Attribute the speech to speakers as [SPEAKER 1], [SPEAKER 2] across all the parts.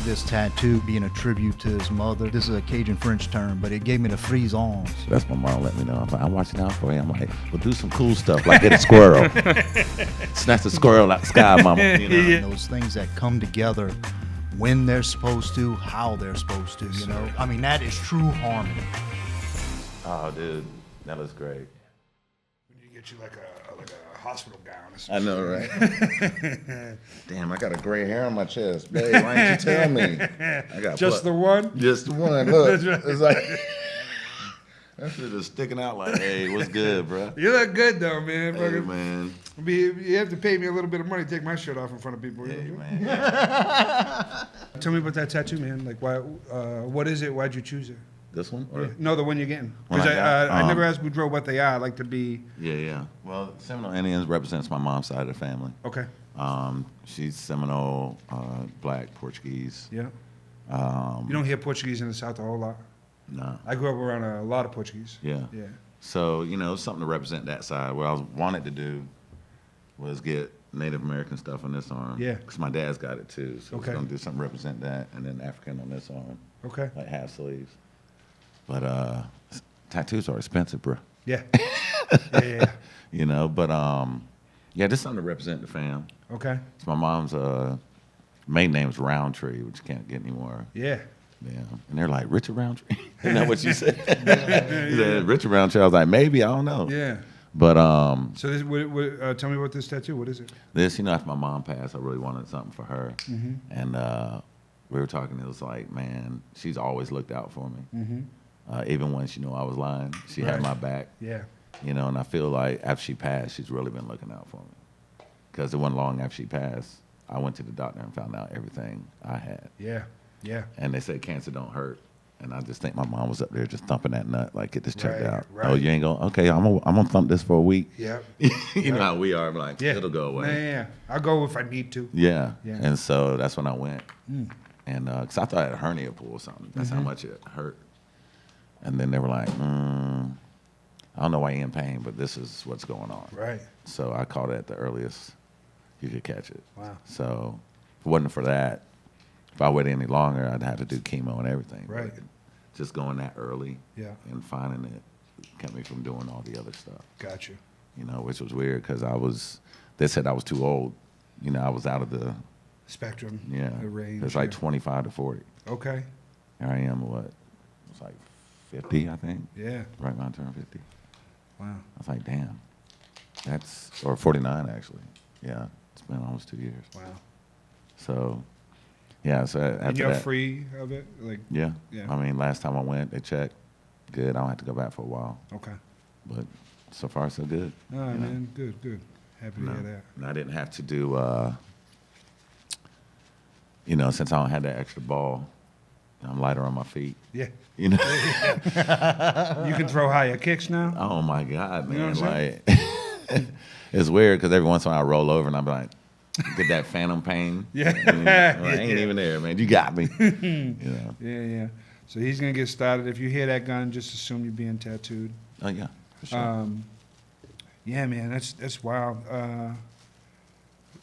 [SPEAKER 1] this tattoo being a tribute to his mother. This is a Cajun French term, but it gave me the freeze arms.
[SPEAKER 2] That's my mom let me know. I'm watching out for you. I'm like, well, do some cool stuff, like get a squirrel. Snatch a squirrel out the sky, mama. You know?
[SPEAKER 1] Yeah. Those things that come together when they're supposed to, how they're supposed to, you know? I mean, that is true harmony.
[SPEAKER 2] Oh, dude, that looks great.
[SPEAKER 3] We need to get you like a hospital gown or
[SPEAKER 2] I
[SPEAKER 3] something.
[SPEAKER 2] know, right? Damn, I got a gray hair on my chest. Babe, why didn't you tell me? I got
[SPEAKER 3] Just the one?
[SPEAKER 2] Just the one. Look,
[SPEAKER 3] That's right.
[SPEAKER 2] it's like that shit is sticking out. Like, hey, what's good, bro?
[SPEAKER 3] You look good though, man.
[SPEAKER 2] Hey,
[SPEAKER 3] Fucking-
[SPEAKER 2] man.
[SPEAKER 3] You have to pay me a little bit of money to take my shirt off in front of people.
[SPEAKER 2] Hey,
[SPEAKER 3] You know?
[SPEAKER 2] man.
[SPEAKER 3] Tell me about that tattoo, man. Like, why? What is it? Why'd you choose it?
[SPEAKER 2] This one? Or?
[SPEAKER 3] No, the one you're getting.
[SPEAKER 2] One
[SPEAKER 3] Because
[SPEAKER 2] I got?
[SPEAKER 3] I never asked Boudreaux what they are. I like to be.
[SPEAKER 2] Yeah. Well, Seminole Indians represents my mom's side of the family.
[SPEAKER 3] Okay.
[SPEAKER 2] She's Seminole, Black, Portuguese.
[SPEAKER 3] Yeah. You don't hear Portuguese in the South a whole lot.
[SPEAKER 2] No.
[SPEAKER 3] I grew up around a lot of Portuguese.
[SPEAKER 2] Yeah.
[SPEAKER 3] Yeah.
[SPEAKER 2] So, you know, something to represent that side. What I wanted to do was get Native American stuff on this arm.
[SPEAKER 3] Yeah.
[SPEAKER 2] Because my dad's got it too. So
[SPEAKER 3] Okay.
[SPEAKER 2] I was going to do something to represent that, and then African on this arm.
[SPEAKER 3] Okay.
[SPEAKER 2] Like half sleeves. But tattoos are expensive, bro.
[SPEAKER 3] Yeah. Yeah.
[SPEAKER 2] You know, but yeah, this is something to represent the fam.
[SPEAKER 3] Okay.
[SPEAKER 2] It's my mom's maiden name is Roundtree, which you can't get anymore.
[SPEAKER 3] Yeah.
[SPEAKER 2] Yeah. And they're like, Richard Roundtree? Isn't that what you said? He said, Richard Roundtree. I was like, maybe, I don't know.
[SPEAKER 3] Yeah.
[SPEAKER 2] But
[SPEAKER 3] So this, tell me about this tattoo. What is it?
[SPEAKER 2] this, you know, after my mom passed, I really wanted something for her.
[SPEAKER 3] Mm-hmm.
[SPEAKER 2] And we were talking, it was like, man, she's always looked out for me.
[SPEAKER 3] Mm-hmm.
[SPEAKER 2] Even when she knew I was lying, she had
[SPEAKER 3] Right.
[SPEAKER 2] my back.
[SPEAKER 3] Yeah.
[SPEAKER 2] You know, and I feel like after she passed, she's really been looking out for me. Because it wasn't long after she passed, I went to the doctor and found out everything I had.
[SPEAKER 3] Yeah. Yeah.
[SPEAKER 2] And they said cancer don't hurt. And I just think my mom was up there just thumping that nut, like, get this checked
[SPEAKER 3] Right,
[SPEAKER 2] out.
[SPEAKER 3] right.
[SPEAKER 2] Oh, you ain't going, okay, I'm gonna thump this for a week.
[SPEAKER 3] Yeah.
[SPEAKER 2] You know how we are, like,
[SPEAKER 3] Yeah.
[SPEAKER 2] it'll go away.
[SPEAKER 3] Yeah. I'll go if I need to.
[SPEAKER 2] Yeah.
[SPEAKER 3] Yeah.
[SPEAKER 2] And so that's when I went.
[SPEAKER 3] Mm.
[SPEAKER 2] And because I thought I had a hernia pull or something. That's
[SPEAKER 3] Mm-hmm.
[SPEAKER 2] how much it hurt. And then they were like, I don't know why you're in pain, but this is what's going on.
[SPEAKER 3] Right.
[SPEAKER 2] So I caught it at the earliest you could catch it.
[SPEAKER 3] Wow.
[SPEAKER 2] So if it wasn't for that, if I waited any longer, I'd have to do chemo and everything. But
[SPEAKER 3] Right.
[SPEAKER 2] just going that early
[SPEAKER 3] Yeah.
[SPEAKER 2] and finding it kept me from doing all the other stuff.
[SPEAKER 3] Got you.
[SPEAKER 2] You know, which was weird because they said I was too old. You know, I was out of the,
[SPEAKER 3] Spectrum.
[SPEAKER 2] yeah.
[SPEAKER 3] The range.
[SPEAKER 2] It's like
[SPEAKER 3] yeah.
[SPEAKER 2] 25 to 40.
[SPEAKER 3] Okay.
[SPEAKER 2] Here I am, what? It's like 50, I think.
[SPEAKER 3] Yeah.
[SPEAKER 2] Right around turn 50.
[SPEAKER 3] Wow.
[SPEAKER 2] I was like, damn. Or 49, actually. Yeah, it's been almost 2 years.
[SPEAKER 3] Wow.
[SPEAKER 2] So, yeah, so after
[SPEAKER 3] And you're
[SPEAKER 2] that.
[SPEAKER 3] free of it? Like,
[SPEAKER 2] Yeah.
[SPEAKER 3] Yeah.
[SPEAKER 2] I mean, last time I went, they checked. Good. I don't have to go back for a while.
[SPEAKER 3] okay.
[SPEAKER 2] But so far, so good.
[SPEAKER 3] All right,
[SPEAKER 2] You know?
[SPEAKER 3] man. Good, good. Happy to
[SPEAKER 2] No.
[SPEAKER 3] hear that.
[SPEAKER 2] And I didn't have to do, you know, since I don't have that extra ball, I'm lighter on my feet.
[SPEAKER 3] Yeah.
[SPEAKER 2] You know?
[SPEAKER 3] You can throw higher kicks now?
[SPEAKER 2] Oh my God, man!
[SPEAKER 3] You know what I'm
[SPEAKER 2] Like, it's weird because every once in a while I roll over and I'm like, get that phantom pain.
[SPEAKER 3] Yeah.
[SPEAKER 2] I ain't even there, man. You got me. You know?
[SPEAKER 3] Yeah, yeah. So he's going to get started. If you hear that gun, just assume you're being tattooed.
[SPEAKER 2] Oh yeah, for sure.
[SPEAKER 3] Yeah, man, that's wild.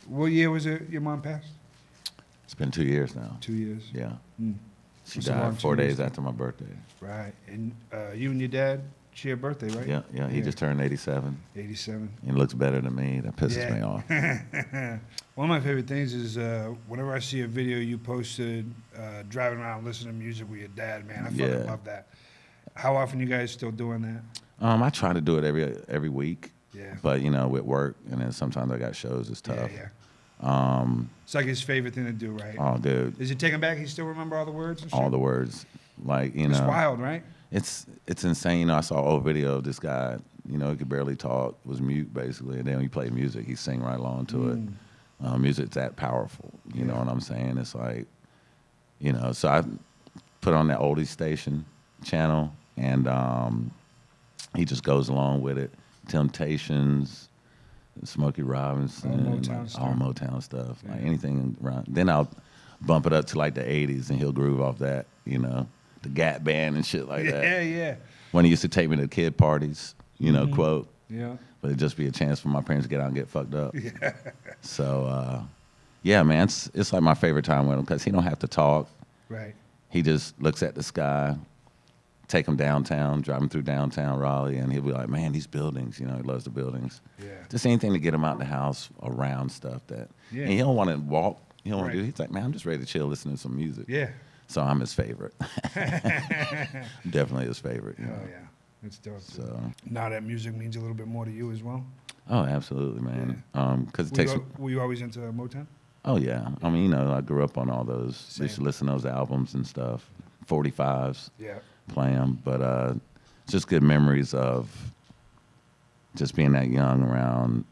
[SPEAKER 3] What year was it your mom passed?
[SPEAKER 2] It's been 2 years now.
[SPEAKER 3] 2 years.
[SPEAKER 2] Yeah.
[SPEAKER 3] Mm.
[SPEAKER 2] She
[SPEAKER 3] That's a long
[SPEAKER 2] died 4
[SPEAKER 3] 2 years
[SPEAKER 2] days
[SPEAKER 3] then.
[SPEAKER 2] after my birthday.
[SPEAKER 3] Right. And you and your dad share a birthday, right?
[SPEAKER 2] Yeah. He just turned 87.
[SPEAKER 3] 87.
[SPEAKER 2] He looks better than me. That pisses
[SPEAKER 3] Yeah.
[SPEAKER 2] me off.
[SPEAKER 3] One of my favorite things is whenever I see a video you posted driving around listening to music with your dad, man, I fucking
[SPEAKER 2] Yeah.
[SPEAKER 3] love that. How often you guys still doing that?
[SPEAKER 2] I try to do it every week.
[SPEAKER 3] Yeah.
[SPEAKER 2] But you know, with work and then sometimes I got shows. It's tough.
[SPEAKER 3] Yeah, yeah. It's like his favorite thing to do, right?
[SPEAKER 2] Oh, dude,
[SPEAKER 3] Is it taking back? He still remember all the words and shit?
[SPEAKER 2] all the words, like you
[SPEAKER 3] It's
[SPEAKER 2] know.
[SPEAKER 3] wild, right?
[SPEAKER 2] It's insane. You know, I saw an old video of this guy. You know, he could barely talk, was mute basically, and then when he played music, he sing right along to it. Music's that powerful. You know what I'm saying? It's like, you know. So I put on that oldies station channel, and he just goes along with it. Temptations, Smokey Robinson,
[SPEAKER 3] All Motown
[SPEAKER 2] like,
[SPEAKER 3] stuff.
[SPEAKER 2] all Motown stuff, like
[SPEAKER 3] Yeah.
[SPEAKER 2] anything around. Then I'll bump it up to like the '80s, and he'll groove off that. You know, the Gap Band and shit like that.
[SPEAKER 3] Yeah, yeah.
[SPEAKER 2] When he used to take me to kid parties, you know, quote,
[SPEAKER 3] Yeah.
[SPEAKER 2] but it'd just be a chance for my parents to get out and get fucked up. Yeah. So, yeah, man, it's like my favorite time with him because he don't have to talk.
[SPEAKER 3] Right.
[SPEAKER 2] He just looks at the sky, take him downtown, drive him through downtown Raleigh, and he'll be like, man, these buildings, you know, he loves the buildings.
[SPEAKER 3] Yeah.
[SPEAKER 2] Just anything to get him out the house around stuff that,
[SPEAKER 3] Yeah.
[SPEAKER 2] and he don't want to walk, he don't want
[SPEAKER 3] Right.
[SPEAKER 2] to do, he's like, man, I'm just ready to chill, listening to some music.
[SPEAKER 3] Yeah.
[SPEAKER 2] So I'm his favorite. Definitely his favorite. You
[SPEAKER 3] Oh
[SPEAKER 2] know?
[SPEAKER 3] yeah. That's dope.
[SPEAKER 2] So,
[SPEAKER 3] Now that music means a little bit more to you as well.
[SPEAKER 2] oh, absolutely, man. Because it
[SPEAKER 3] Were
[SPEAKER 2] takes,
[SPEAKER 3] were you always into Motown?
[SPEAKER 2] oh, yeah. I mean, you know, I grew up on all those,
[SPEAKER 3] Same.
[SPEAKER 2] used to listen to those albums and stuff, 45s.
[SPEAKER 3] Yeah.
[SPEAKER 2] Play them, but just good memories of just being that young around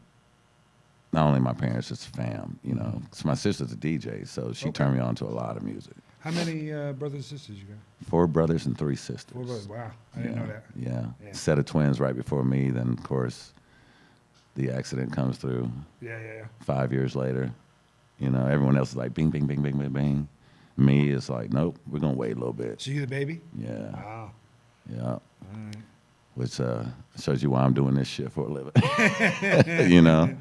[SPEAKER 2] not only my parents, just fam, you know. 'Cause my sister's a DJ, so she
[SPEAKER 3] Okay.
[SPEAKER 2] turned me on to a lot of music.
[SPEAKER 3] How many brothers and sisters you got?
[SPEAKER 2] 4 brothers and 3 sisters.
[SPEAKER 3] 4 brothers. Wow. I didn't know that.
[SPEAKER 2] Yeah.
[SPEAKER 3] Yeah.
[SPEAKER 2] Set of twins right before me, then, of course, the accident comes through
[SPEAKER 3] Yeah, yeah, yeah.
[SPEAKER 2] 5 years later. You know, everyone else is like, bing, bing, bing, bing, bing, bing. Me, it's like, nope, we're going to wait a little bit.
[SPEAKER 3] So you the baby?
[SPEAKER 2] Yeah.
[SPEAKER 3] Wow.
[SPEAKER 2] Yeah.
[SPEAKER 3] All right.
[SPEAKER 2] Which shows you why I'm doing this shit for a living. You know,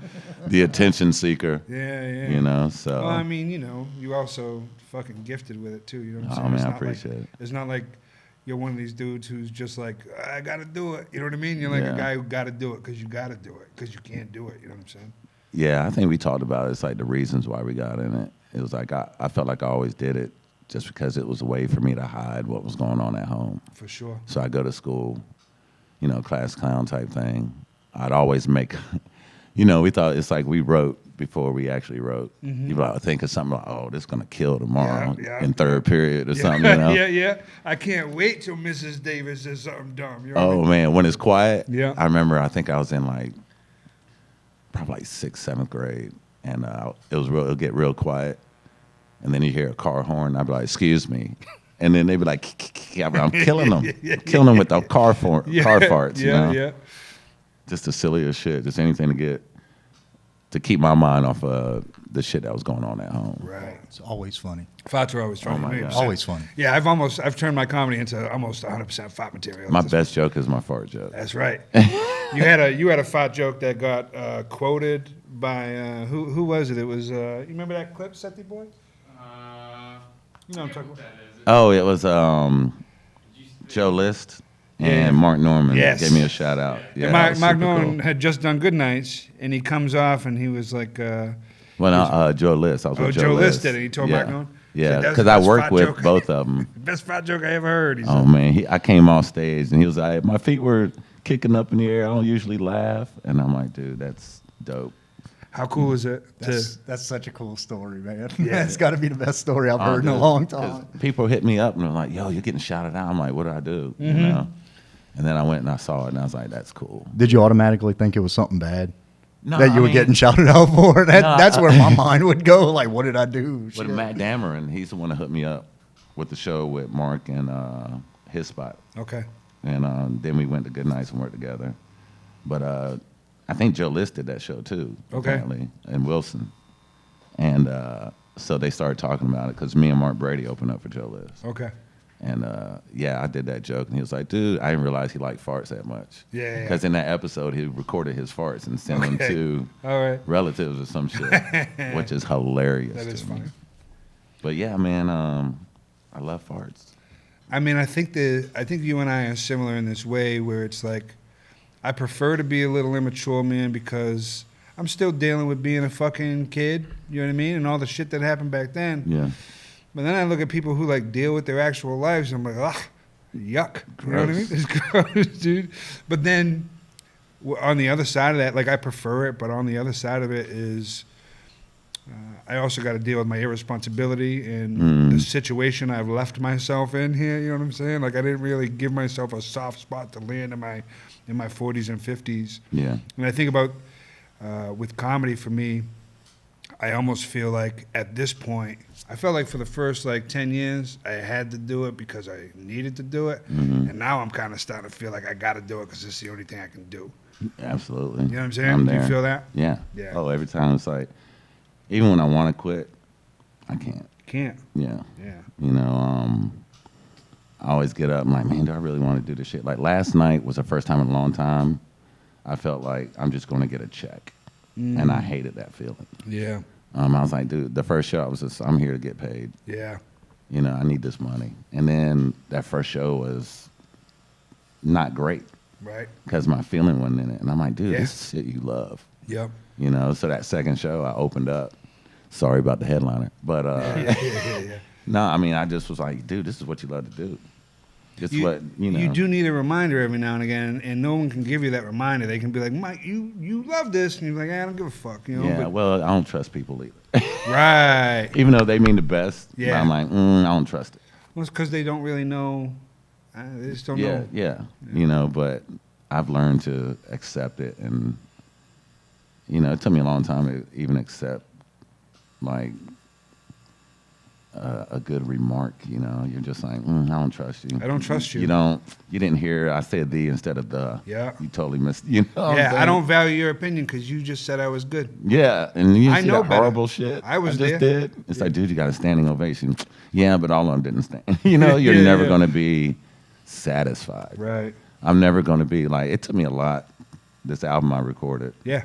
[SPEAKER 2] the attention seeker.
[SPEAKER 3] Yeah, yeah.
[SPEAKER 2] You know, so.
[SPEAKER 3] Well, I mean, you know, you also fucking gifted with it too. You know what I'm
[SPEAKER 2] Oh,
[SPEAKER 3] saying?
[SPEAKER 2] man,
[SPEAKER 3] It's
[SPEAKER 2] I
[SPEAKER 3] not
[SPEAKER 2] appreciate
[SPEAKER 3] like,
[SPEAKER 2] it.
[SPEAKER 3] It's not like you're one of these dudes who's just like, I gotta do it. You know what I mean? You're like
[SPEAKER 2] Yeah.
[SPEAKER 3] a guy who gotta do it because you gotta do it because you can't do it. You know what I'm saying?
[SPEAKER 2] Yeah, I think we talked about it. It's like the reasons why we got in it. It was like I felt like I always did it just because it was a way for me to hide what was going on at home.
[SPEAKER 3] For sure.
[SPEAKER 2] So I go to school, you know, class clown type thing. I'd always make, you know, we thought it's like we wrote before we actually wrote. You like think of something like, oh, this is gonna kill tomorrow
[SPEAKER 3] Mm-hmm. Yeah,
[SPEAKER 2] in third period or something, you know?
[SPEAKER 3] Yeah, yeah. I can't wait till Mrs. Davis says something dumb. You know what I
[SPEAKER 2] Oh
[SPEAKER 3] mean?
[SPEAKER 2] man, when it's quiet.
[SPEAKER 3] Yeah.
[SPEAKER 2] I remember. I think I was in like probably like 6th, 7th grade, and it'll get real quiet, and then you hear a car horn. I'd be like, "Excuse me," and then they'd be like, "I'm killing them, killing them with the car farts."
[SPEAKER 3] Yeah,
[SPEAKER 2] you know?
[SPEAKER 3] yeah.
[SPEAKER 2] Just the silliest shit. Just anything to keep my mind off of the shit that was going on at home.
[SPEAKER 3] Right.
[SPEAKER 1] It's always funny.
[SPEAKER 3] Farts are always funny.
[SPEAKER 2] Oh, my
[SPEAKER 3] 100%.
[SPEAKER 2] God.
[SPEAKER 1] Always funny.
[SPEAKER 3] Yeah, I've turned my comedy into almost 100% fart material.
[SPEAKER 2] My best joke is my fart joke.
[SPEAKER 3] That's right. you had a fart joke that got quoted by who was it? It was you remember that clip, Sethy Boy? You know what I'm talking about.
[SPEAKER 2] Oh, it was Joe List and
[SPEAKER 3] Yeah.
[SPEAKER 2] Mark Norman
[SPEAKER 3] Yes.
[SPEAKER 2] gave me a shout out. Yeah,
[SPEAKER 3] And
[SPEAKER 2] that was
[SPEAKER 3] Mark
[SPEAKER 2] super
[SPEAKER 3] Norman
[SPEAKER 2] cool.
[SPEAKER 3] had just done Good Nights, and he comes off, and he was like,
[SPEAKER 2] Well, Joe List. I was with
[SPEAKER 3] Joe List did it. He told
[SPEAKER 2] yeah.
[SPEAKER 3] Mark Norman?
[SPEAKER 2] Yeah,
[SPEAKER 3] Said, "That's
[SPEAKER 2] because
[SPEAKER 3] the
[SPEAKER 2] I
[SPEAKER 3] best
[SPEAKER 2] worked
[SPEAKER 3] fart
[SPEAKER 2] with
[SPEAKER 3] joke."
[SPEAKER 2] both of them.
[SPEAKER 3] best fart joke I ever heard. He said.
[SPEAKER 2] Oh man, I came off stage and he was like, "My feet were kicking up in the air. I don't usually laugh," and I'm like, "Dude, that's dope."
[SPEAKER 3] How cool is it
[SPEAKER 1] That's such a cool story, man.
[SPEAKER 3] Yeah.
[SPEAKER 1] It's got to be the best story I've heard in a
[SPEAKER 2] Dude,
[SPEAKER 1] long
[SPEAKER 2] 'cause
[SPEAKER 1] time.
[SPEAKER 2] People hit me up and they're like, "Yo, you're getting shouted out." I'm like, "What did I do?" You know. And then I went and I saw it and I was like, "That's cool."
[SPEAKER 1] Did you automatically think it was something bad
[SPEAKER 2] No,
[SPEAKER 1] that you
[SPEAKER 2] I
[SPEAKER 1] were
[SPEAKER 2] mean,
[SPEAKER 1] getting shouted out for?
[SPEAKER 2] No,
[SPEAKER 1] That's where my mind would go. Like, what did I do?
[SPEAKER 2] With
[SPEAKER 1] Shit.
[SPEAKER 2] Matt Dameron, he's the one that hooked me up with the show with Mark and his spot.
[SPEAKER 3] Okay.
[SPEAKER 2] And then we went to Good Nights and worked together. But I think Joe List did that show too,
[SPEAKER 3] Okay.
[SPEAKER 2] apparently, and Wilson. And so they started talking about it because me and Mark Brady opened up for Joe List.
[SPEAKER 3] Okay.
[SPEAKER 2] And yeah, I did that joke, and he was like, "Dude, I didn't realize he liked farts that much."
[SPEAKER 3] Yeah.
[SPEAKER 2] Because in that episode, he recorded his farts and sent them
[SPEAKER 3] Okay.
[SPEAKER 2] to
[SPEAKER 3] All right.
[SPEAKER 2] relatives or some shit, which is hilarious.
[SPEAKER 3] That is
[SPEAKER 2] to me.
[SPEAKER 3] funny.
[SPEAKER 2] But yeah, man, I love farts.
[SPEAKER 3] I mean, I think you and I are similar in this way where it's like, I prefer to be a little immature, man, because I'm still dealing with being a fucking kid. You know what I mean? And all the shit that happened back then.
[SPEAKER 2] Yeah.
[SPEAKER 3] But then I look at people who like deal with their actual lives, and I'm like, ugh, yuck. You know what I mean?
[SPEAKER 2] Gross.
[SPEAKER 3] It's gross, dude. But then on the other side of that, like I prefer it, but on the other side of it is I also got to deal with my irresponsibility and the situation I've left myself in here. You know what I'm saying? Like I didn't really give myself a soft spot to land in my 40s and 50s.
[SPEAKER 2] Yeah.
[SPEAKER 3] And I think about with comedy for me, I almost feel like at this point, I felt like for the first like 10 years, I had to do it because I needed to do it. And now I'm kind of starting to feel like I got to do it because it's the only thing I can do.
[SPEAKER 2] Absolutely.
[SPEAKER 3] You know what I'm saying?
[SPEAKER 2] I'm
[SPEAKER 3] Do you
[SPEAKER 2] there.
[SPEAKER 3] feel that?
[SPEAKER 2] Yeah.
[SPEAKER 3] Yeah.
[SPEAKER 2] Oh, every time it's like, even when I want to quit, I can't.
[SPEAKER 3] Can't.
[SPEAKER 2] Yeah.
[SPEAKER 3] Yeah.
[SPEAKER 2] You know, I always get up. I'm like, man, do I really want to do this shit? Like last night was the first time in a long time I felt like I'm just going to get a check, and I hated that feeling.
[SPEAKER 3] Yeah.
[SPEAKER 2] I was like, dude, the first show I was just, I'm here to get paid.
[SPEAKER 3] Yeah.
[SPEAKER 2] You know, I need this money. And then that first show was not great
[SPEAKER 3] Right.
[SPEAKER 2] because my feeling wasn't in it. And I'm like, dude,
[SPEAKER 3] Yeah.
[SPEAKER 2] this is shit you love.
[SPEAKER 3] Yep.
[SPEAKER 2] You know, so that second show I opened up. Sorry about the headliner. But
[SPEAKER 3] Yeah.
[SPEAKER 2] no, I mean, I just was like, dude, this is what you love to do. It's what, you know.
[SPEAKER 3] You do need a reminder every now and again, and no one can give you that reminder. They can be like, Mike, you love this, and you're like, I don't give a fuck, you know.
[SPEAKER 2] Yeah,
[SPEAKER 3] But,
[SPEAKER 2] well, I don't trust people either.
[SPEAKER 3] right.
[SPEAKER 2] Even though they mean the best, but
[SPEAKER 3] Yeah.
[SPEAKER 2] I'm like, I don't trust it.
[SPEAKER 3] Well, it's because they don't really know. They just don't know.
[SPEAKER 2] Yeah, you know, but I've learned to accept it, and you know, it took me a long time to even accept like a good remark. You know, you're just like, I don't trust you.
[SPEAKER 3] I don't trust you.
[SPEAKER 2] You didn't hear I said the instead of the.
[SPEAKER 3] Yeah.
[SPEAKER 2] You totally missed. You know. What I'm
[SPEAKER 3] Yeah, I
[SPEAKER 2] saying?
[SPEAKER 3] don't value your opinion because you just said I was good.
[SPEAKER 2] Yeah, and you
[SPEAKER 3] I
[SPEAKER 2] see
[SPEAKER 3] know
[SPEAKER 2] that
[SPEAKER 3] better.
[SPEAKER 2] horrible shit
[SPEAKER 3] I was
[SPEAKER 2] just
[SPEAKER 3] there.
[SPEAKER 2] did. It's like, dude, you got a standing ovation. Yeah, but all of them didn't stand. You know, you're
[SPEAKER 3] Yeah,
[SPEAKER 2] never
[SPEAKER 3] yeah.
[SPEAKER 2] going to be satisfied.
[SPEAKER 3] Right.
[SPEAKER 2] I'm never going to be like. It took me a lot. This album I recorded.
[SPEAKER 3] Yeah.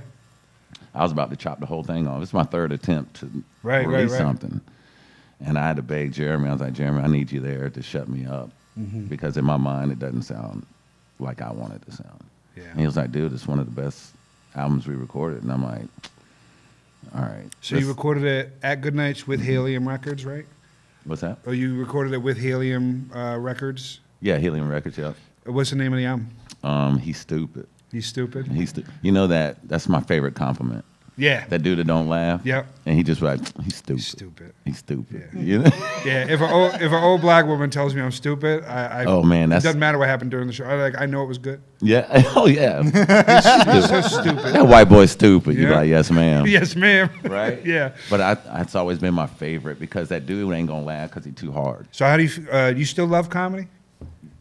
[SPEAKER 2] I was about to chop the whole thing off. It's my third attempt to
[SPEAKER 3] Right,
[SPEAKER 2] release
[SPEAKER 3] right.
[SPEAKER 2] something, and I had to beg Jeremy. I was like, Jeremy, I need you there to shut me up because in my mind it doesn't sound like I want it to sound.
[SPEAKER 3] Yeah.
[SPEAKER 2] And he was like, dude, it's one of the best albums we recorded, and I'm like, all right.
[SPEAKER 3] So you recorded it at Goodnights with Helium Records, right?
[SPEAKER 2] What's that?
[SPEAKER 3] Or you recorded it with Helium Records?
[SPEAKER 2] Yeah, Helium Records. Yeah.
[SPEAKER 3] What's the name of the album?
[SPEAKER 2] He's stupid.
[SPEAKER 3] He's stupid.
[SPEAKER 2] You know that's my favorite compliment.
[SPEAKER 3] Yeah.
[SPEAKER 2] That dude that don't laugh.
[SPEAKER 3] Yep.
[SPEAKER 2] And he just like, he's stupid.
[SPEAKER 3] He's stupid.
[SPEAKER 2] He's stupid.
[SPEAKER 3] Yeah.
[SPEAKER 2] You know?
[SPEAKER 3] Yeah. If an old black woman tells me I'm stupid,
[SPEAKER 2] Oh, man,
[SPEAKER 3] it
[SPEAKER 2] that's-
[SPEAKER 3] doesn't matter what happened during the show. I know it was good.
[SPEAKER 2] Yeah. Oh yeah.
[SPEAKER 3] He's so stupid.
[SPEAKER 2] That white boy's stupid. You're
[SPEAKER 3] Yeah.
[SPEAKER 2] like, yes, ma'am.
[SPEAKER 3] Yes, ma'am.
[SPEAKER 2] Right?
[SPEAKER 3] Yeah.
[SPEAKER 2] But it's always been my favorite because that dude ain't gonna laugh because he's too hard.
[SPEAKER 3] So how do you still love comedy?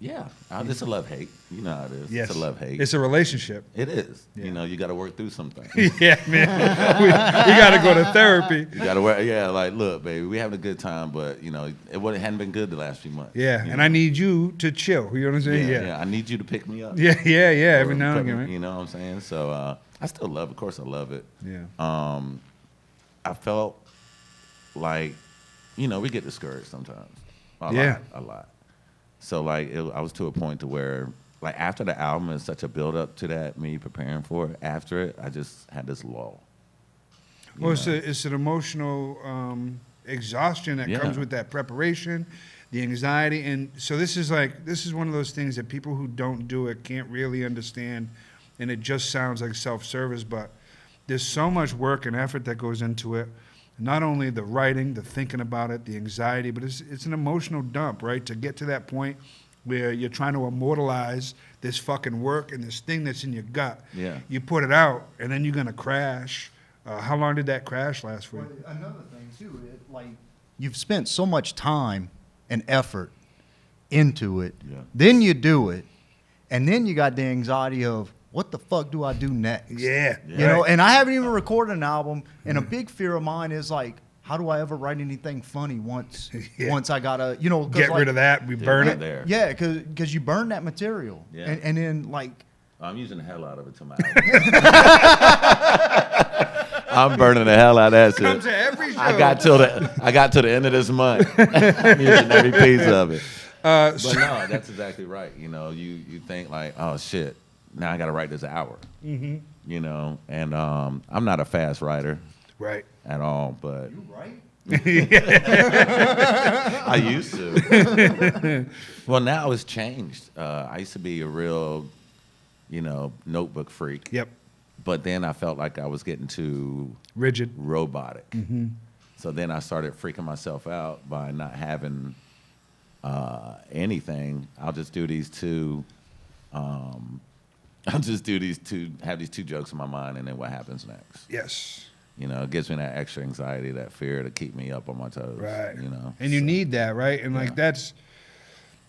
[SPEAKER 2] Yeah. It's a love hate. You know how it is.
[SPEAKER 3] Yes.
[SPEAKER 2] It's a love hate.
[SPEAKER 3] It's a relationship.
[SPEAKER 2] It is.
[SPEAKER 3] Yeah.
[SPEAKER 2] You know, you got to work through some things.
[SPEAKER 3] Yeah, man. we got to go to therapy.
[SPEAKER 2] You got to work. Yeah, like, look, baby, we having a good time, but you know, hadn't been good the last few months.
[SPEAKER 3] Yeah,
[SPEAKER 2] you
[SPEAKER 3] and
[SPEAKER 2] know?
[SPEAKER 3] I need you to chill. You know what I'm saying?
[SPEAKER 2] Yeah,
[SPEAKER 3] Yeah.
[SPEAKER 2] I need you to pick me up.
[SPEAKER 3] Yeah. Every
[SPEAKER 2] Or
[SPEAKER 3] now and
[SPEAKER 2] put
[SPEAKER 3] again,
[SPEAKER 2] me-
[SPEAKER 3] right?
[SPEAKER 2] You know what I'm saying? So I still love. Of course, I love it.
[SPEAKER 3] Yeah.
[SPEAKER 2] I felt like, you know, we get discouraged sometimes.
[SPEAKER 3] Yeah.
[SPEAKER 2] A lot. So like, I was to a point to where, like, after the album is such a build up to that, me preparing for it. After it, I just had this lull. You
[SPEAKER 3] Well,
[SPEAKER 2] know?
[SPEAKER 3] it's an emotional exhaustion that
[SPEAKER 2] Yeah.
[SPEAKER 3] comes with that preparation, the anxiety, and so this is one of those things that people who don't do it can't really understand, and it just sounds like self-service, but there's so much work and effort that goes into it. Not only the writing, the thinking about it, the anxiety, but it's an emotional dump, right? To get to that point where you're trying to immortalize this fucking work and this thing that's in your gut.
[SPEAKER 2] Yeah.
[SPEAKER 3] You put it out, and then you're gonna crash. How long did that crash last for you?
[SPEAKER 1] Another thing too, you've spent so much time and effort into it.
[SPEAKER 2] Yeah.
[SPEAKER 1] Then you do it, and then you got the anxiety of what the fuck do I do next?
[SPEAKER 3] Yeah.
[SPEAKER 1] You know, and I haven't even recorded an album, and a big fear of mine is like, how do I ever write anything funny once
[SPEAKER 3] Yeah.
[SPEAKER 1] once I gotta, 'cause
[SPEAKER 3] Get rid of that. We burn
[SPEAKER 2] right
[SPEAKER 3] it.
[SPEAKER 2] there.
[SPEAKER 1] Yeah, because you burn that material,
[SPEAKER 2] Yeah.
[SPEAKER 1] and then like.
[SPEAKER 2] I'm using the hell out of it to my album. I'm burning the hell out of that
[SPEAKER 3] Come
[SPEAKER 2] shit.
[SPEAKER 3] to every show.
[SPEAKER 2] I got till the end of this month. I'm using every piece of it. But no, that's exactly right. You know, you think like, oh shit, now I got to write this hour. Mm-hmm. You know, and I'm not a fast writer
[SPEAKER 3] Right.
[SPEAKER 2] at all, but
[SPEAKER 1] You right?
[SPEAKER 2] I used to. Well, now it's changed. I used to be a real, notebook freak.
[SPEAKER 3] Yep.
[SPEAKER 2] But then I felt like I was getting too
[SPEAKER 3] Rigid.
[SPEAKER 2] robotic. Mm-hmm. So then I started freaking myself out by not having anything. I'll just do these two. Have these two jokes in my mind, and then what happens next?
[SPEAKER 3] Yes.
[SPEAKER 2] It gives me that extra anxiety, that fear to keep me up on my toes.
[SPEAKER 3] Right.
[SPEAKER 2] And
[SPEAKER 3] you need that, right? And like
[SPEAKER 2] Yeah.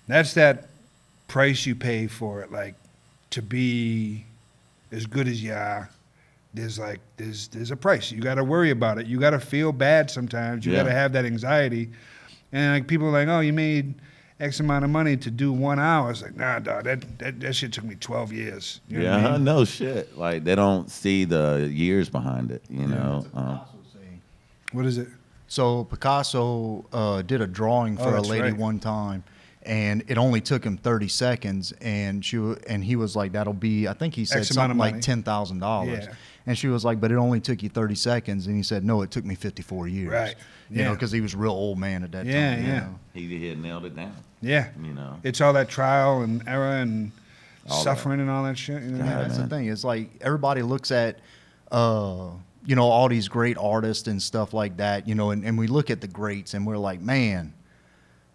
[SPEAKER 3] that's that price you pay for it. Like to be as good as you are, there's a price. You got to worry about it. You got to feel bad sometimes. You
[SPEAKER 2] Yeah.
[SPEAKER 3] got to have that anxiety. And like people are like, oh, you made X amount of money to do 1 hour. It's like, nah, dog, that shit took me 12 years. You know what I mean?
[SPEAKER 2] No shit. Like they don't see the years behind it.
[SPEAKER 1] It's a Picasso saying.
[SPEAKER 3] What is it?
[SPEAKER 1] So Picasso did a drawing for a
[SPEAKER 3] that's
[SPEAKER 1] lady
[SPEAKER 3] right.
[SPEAKER 1] one time, and it only took him 30 seconds, and he was like, "That'll be," I think he said
[SPEAKER 3] X amount of
[SPEAKER 1] something like
[SPEAKER 3] money.
[SPEAKER 1] $10,000.
[SPEAKER 3] Yeah.
[SPEAKER 1] And she was like, "But it only took you 30 seconds," and he said, "No, it took me 54 years."
[SPEAKER 3] Right.
[SPEAKER 1] You know,
[SPEAKER 3] Yeah.
[SPEAKER 1] because he was a real old man at that
[SPEAKER 3] Yeah,
[SPEAKER 1] time. you
[SPEAKER 3] yeah.
[SPEAKER 1] know.
[SPEAKER 2] He had nailed it down.
[SPEAKER 3] Yeah.
[SPEAKER 2] You know.
[SPEAKER 3] It's all that trial and error and
[SPEAKER 2] All
[SPEAKER 3] suffering and all that shit. You know?
[SPEAKER 1] Yeah,
[SPEAKER 2] God,
[SPEAKER 1] that's
[SPEAKER 2] man.
[SPEAKER 1] the thing. It's like everybody looks at, you know, all these great artists and stuff like that, you know, and we look at the greats and we're like, man,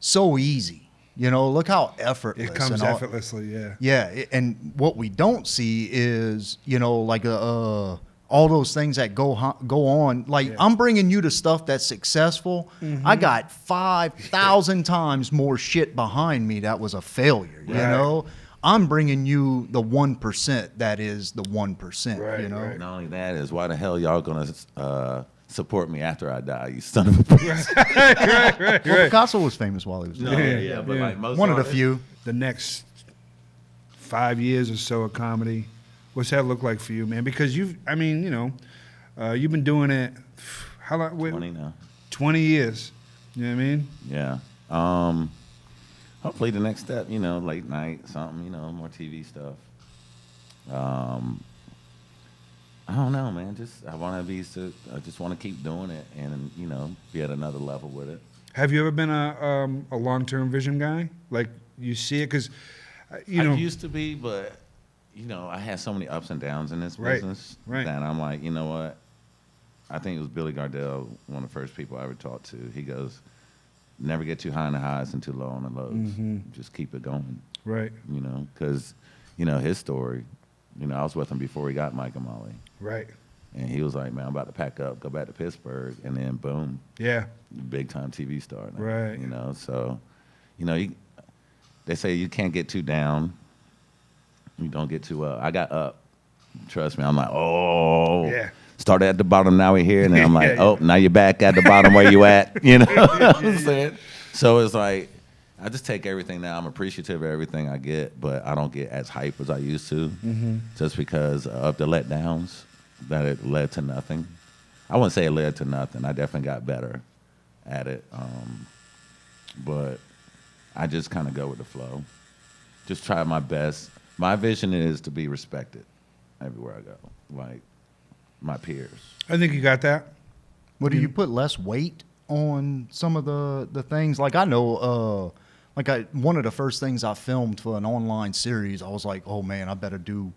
[SPEAKER 1] so easy. You know, look how effortless.
[SPEAKER 3] It comes
[SPEAKER 1] and all,
[SPEAKER 3] effortlessly, yeah.
[SPEAKER 1] Yeah, and what we don't see is, you know, like all those things that go on. Like,
[SPEAKER 3] Yeah.
[SPEAKER 1] I'm bringing you to stuff that's successful.
[SPEAKER 3] Mm-hmm.
[SPEAKER 1] I got 5,000 times more shit behind me that was a failure, you
[SPEAKER 3] Right.
[SPEAKER 1] know? I'm bringing you the 1% that is the 1%,
[SPEAKER 3] Right,
[SPEAKER 1] you know?
[SPEAKER 3] right.
[SPEAKER 2] Not only that is why the hell y'all gonna support me after I die, you son of a bitch.
[SPEAKER 1] Well, Picasso was famous while he was
[SPEAKER 2] No,
[SPEAKER 1] alive.
[SPEAKER 2] yeah, but
[SPEAKER 3] Yeah.
[SPEAKER 2] like most
[SPEAKER 1] One of the
[SPEAKER 2] artists-
[SPEAKER 1] few.
[SPEAKER 3] The next 5 years or so of comedy, what's that look like for you, man? Because you've been doing it, how long?
[SPEAKER 2] 20 now.
[SPEAKER 3] 20 years. You know what I mean?
[SPEAKER 2] Yeah. Hopefully the next step, you know, late night, something, you know, more TV stuff. I don't know, man. I just want to keep doing it and, you know, be at another level with it.
[SPEAKER 3] Have you ever been a long-term vision guy? Like, you see it? Because,
[SPEAKER 2] I
[SPEAKER 3] know.
[SPEAKER 2] used to be, but, you know, I had so many ups and downs in this
[SPEAKER 3] Right,
[SPEAKER 2] business
[SPEAKER 3] right.
[SPEAKER 2] that I'm like, you know what? I think it was Billy Gardell, one of the first people I ever talked to. He goes, never get too high on the highs and too low on the lows.
[SPEAKER 3] Mm-hmm.
[SPEAKER 2] Just keep it going,
[SPEAKER 3] Right,
[SPEAKER 2] you know, because, you know, his story, you know, I was with him before he got Mike Mello.
[SPEAKER 3] right.
[SPEAKER 2] And he was like, man, I'm about to pack up, go back to Pittsburgh. And then, boom,
[SPEAKER 3] Yeah,
[SPEAKER 2] big time TV star now,
[SPEAKER 3] Right.
[SPEAKER 2] you know. So, you know, they say you can't get too down. You don't get too up. I got up. Trust me. I'm like, oh.
[SPEAKER 3] Yeah.
[SPEAKER 2] Started at the bottom, now we're here. And then I'm like,
[SPEAKER 3] Yeah,
[SPEAKER 2] oh, now you're back at the bottom where you at. You know what I'm saying? So it's like, I just take everything now. I'm appreciative of everything I get, but I don't get as hype as I used to just because of the letdowns that it led to nothing. I wouldn't say it led to nothing. I definitely got better at it. But I just kind of go with the flow. Just try my best. My vision is to be respected everywhere I go, like my peers.
[SPEAKER 3] I think you got that.
[SPEAKER 1] Well, do you put less weight on some of the things? Like, I know, one of the first things I filmed for an online series, I was like, oh man, I better do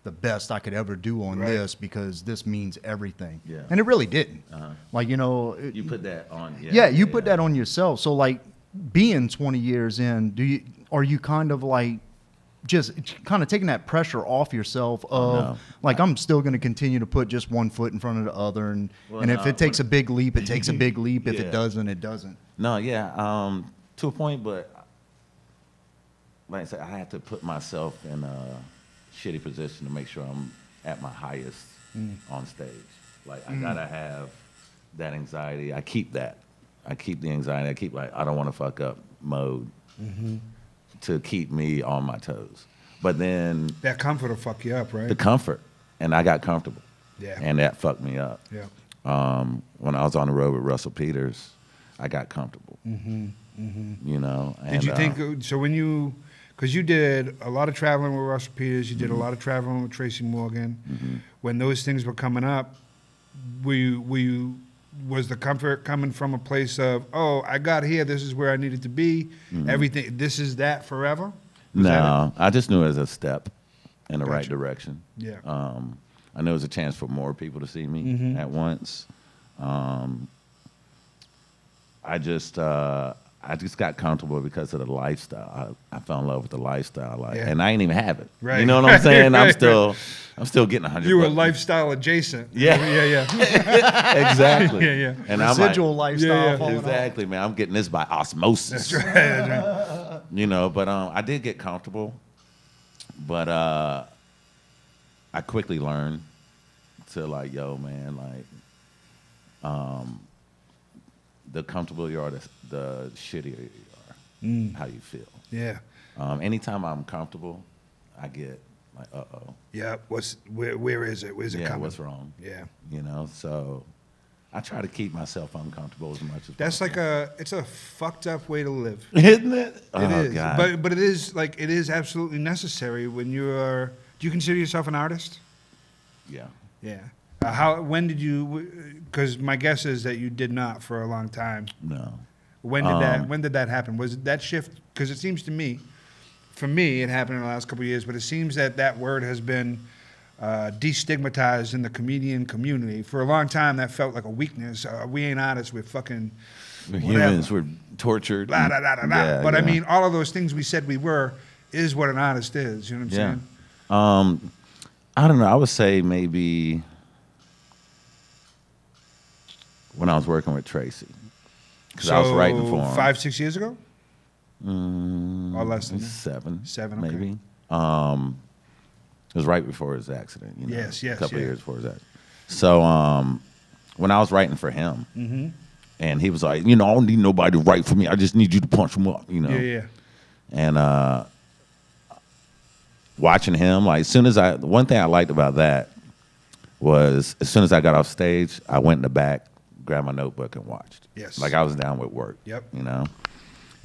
[SPEAKER 1] the best I could ever do on
[SPEAKER 3] Right.
[SPEAKER 1] this because this means everything.
[SPEAKER 2] Yeah.
[SPEAKER 1] And it really didn't.
[SPEAKER 2] Uh-huh.
[SPEAKER 1] Like, you know,
[SPEAKER 2] You put that on.
[SPEAKER 1] yeah, you put that on yourself. So like being 20 years in, are you kind of like just kind of taking that pressure off yourself of
[SPEAKER 2] No.
[SPEAKER 1] like, I'm still going to continue to put just one foot in front of the other. And if
[SPEAKER 2] no,
[SPEAKER 1] it takes a big leap, it takes a big leap. If
[SPEAKER 2] Yeah.
[SPEAKER 1] it doesn't, it doesn't.
[SPEAKER 2] No, yeah, to a point, but like I said, I had to put myself in a shitty position to make sure I'm at my highest on stage. Like, I gotta have that anxiety. I keep that. I keep the anxiety. I keep, like, I don't want to fuck up mode to keep me on my toes. But then
[SPEAKER 3] That comfort will fuck you up, right?
[SPEAKER 2] the comfort, and I got comfortable.
[SPEAKER 3] Yeah.
[SPEAKER 2] And that fucked me up.
[SPEAKER 3] Yeah.
[SPEAKER 2] When I was on the road with Russel Peters, I got comfortable. You know. And,
[SPEAKER 3] Did you think so when you? Because you did a lot of traveling with Russel Peters, you did a lot of traveling with Tracy Morgan. When those things were coming up, was the comfort coming from a place of, oh, I got here, this is where I needed to be, everything, this is that forever? Was that
[SPEAKER 2] No, I just knew it as a step in the right
[SPEAKER 3] Gotcha.
[SPEAKER 2] direction.
[SPEAKER 3] Yeah.
[SPEAKER 2] I knew it was a chance for more people to see me at once. I just got comfortable because of the lifestyle. I fell in love with the lifestyle, like,
[SPEAKER 3] Yeah.
[SPEAKER 2] and I ain't even have it.
[SPEAKER 3] Right.
[SPEAKER 2] You know what I'm saying?
[SPEAKER 3] Right,
[SPEAKER 2] I'm still getting 100.
[SPEAKER 3] You were
[SPEAKER 2] bucks.
[SPEAKER 3] lifestyle adjacent.
[SPEAKER 2] Yeah.
[SPEAKER 3] Yeah.
[SPEAKER 2] Exactly.
[SPEAKER 3] Yeah, yeah.
[SPEAKER 2] And
[SPEAKER 1] Residual
[SPEAKER 2] I'm like,
[SPEAKER 1] lifestyle.
[SPEAKER 3] yeah.
[SPEAKER 1] falling off.
[SPEAKER 2] exactly, man. I'm getting this by osmosis.
[SPEAKER 3] That's right. That's right.
[SPEAKER 2] You know, but I did get comfortable, but I quickly learned to, like, yo, man, like, the comfortable you are, the shittier you are, how you feel.
[SPEAKER 3] Yeah.
[SPEAKER 2] Anytime I'm comfortable, I get like, uh-oh.
[SPEAKER 3] Yeah. Where is it? Where's it
[SPEAKER 2] Yeah,
[SPEAKER 3] coming?
[SPEAKER 2] what's wrong?
[SPEAKER 3] Yeah.
[SPEAKER 2] You know, so I try to keep myself uncomfortable as much as
[SPEAKER 3] That's
[SPEAKER 2] possible.
[SPEAKER 3] it's a fucked up way to live.
[SPEAKER 2] Isn't it?
[SPEAKER 3] It
[SPEAKER 2] Oh,
[SPEAKER 3] is,
[SPEAKER 2] God.
[SPEAKER 3] but it is absolutely necessary when you are. Do you consider yourself an artist?
[SPEAKER 2] Yeah.
[SPEAKER 3] Yeah. When did you? Because my guess is that you did not for a long time.
[SPEAKER 2] No.
[SPEAKER 3] When did that happen? Was it that shift? Because it seems to me, for me, it happened in the last couple of years. But it seems that word has been destigmatized in the comedian community for a long time. That felt like a weakness. We ain't artists. We're fucking.
[SPEAKER 2] We're
[SPEAKER 3] whatever.
[SPEAKER 2] humans. We're tortured.
[SPEAKER 3] Blah, blah, blah, blah, blah.
[SPEAKER 2] Yeah,
[SPEAKER 3] But I
[SPEAKER 2] yeah.
[SPEAKER 3] mean, all of those things we said we were is what an artist is. You know what I'm saying?
[SPEAKER 2] I don't know. I would say maybe when I was working with Tracy, because I was writing for him.
[SPEAKER 3] 5-6 years ago, or less than that?
[SPEAKER 2] 7.
[SPEAKER 3] 7, okay.
[SPEAKER 2] maybe. It was right before his accident. You know,
[SPEAKER 3] Yes,
[SPEAKER 2] a couple of
[SPEAKER 3] yeah.
[SPEAKER 2] years before his accident. So when I was writing for him,
[SPEAKER 3] Mm-hmm.
[SPEAKER 2] and he was like, I don't need nobody to write for me. I just need you to punch him up.
[SPEAKER 3] Yeah.
[SPEAKER 2] And watching him, like, one thing I liked about that was as soon as I got off stage, I went in the back, grabbed my notebook, and watched.
[SPEAKER 3] Yes.
[SPEAKER 2] Like I was down with work.
[SPEAKER 3] Yep.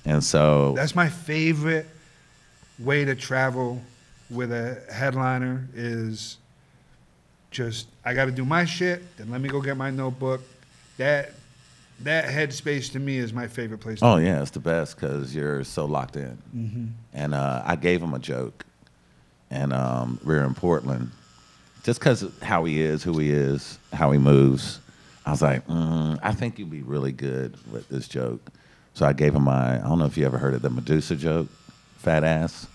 [SPEAKER 2] And so
[SPEAKER 3] That's my favorite way to travel with a headliner is just, I got to do my shit, then let me go get my notebook. That headspace to me is my favorite place to
[SPEAKER 2] oh
[SPEAKER 3] be.
[SPEAKER 2] yeah, it's the best because you're so locked in.
[SPEAKER 3] Mm-hmm.
[SPEAKER 2] And I gave him a joke, and we were in Portland, just because of how he is, who he is, how he moves. I was like, I think you'd be really good with this joke. So I gave him I don't know if you ever heard of the Medusa joke, fat ass.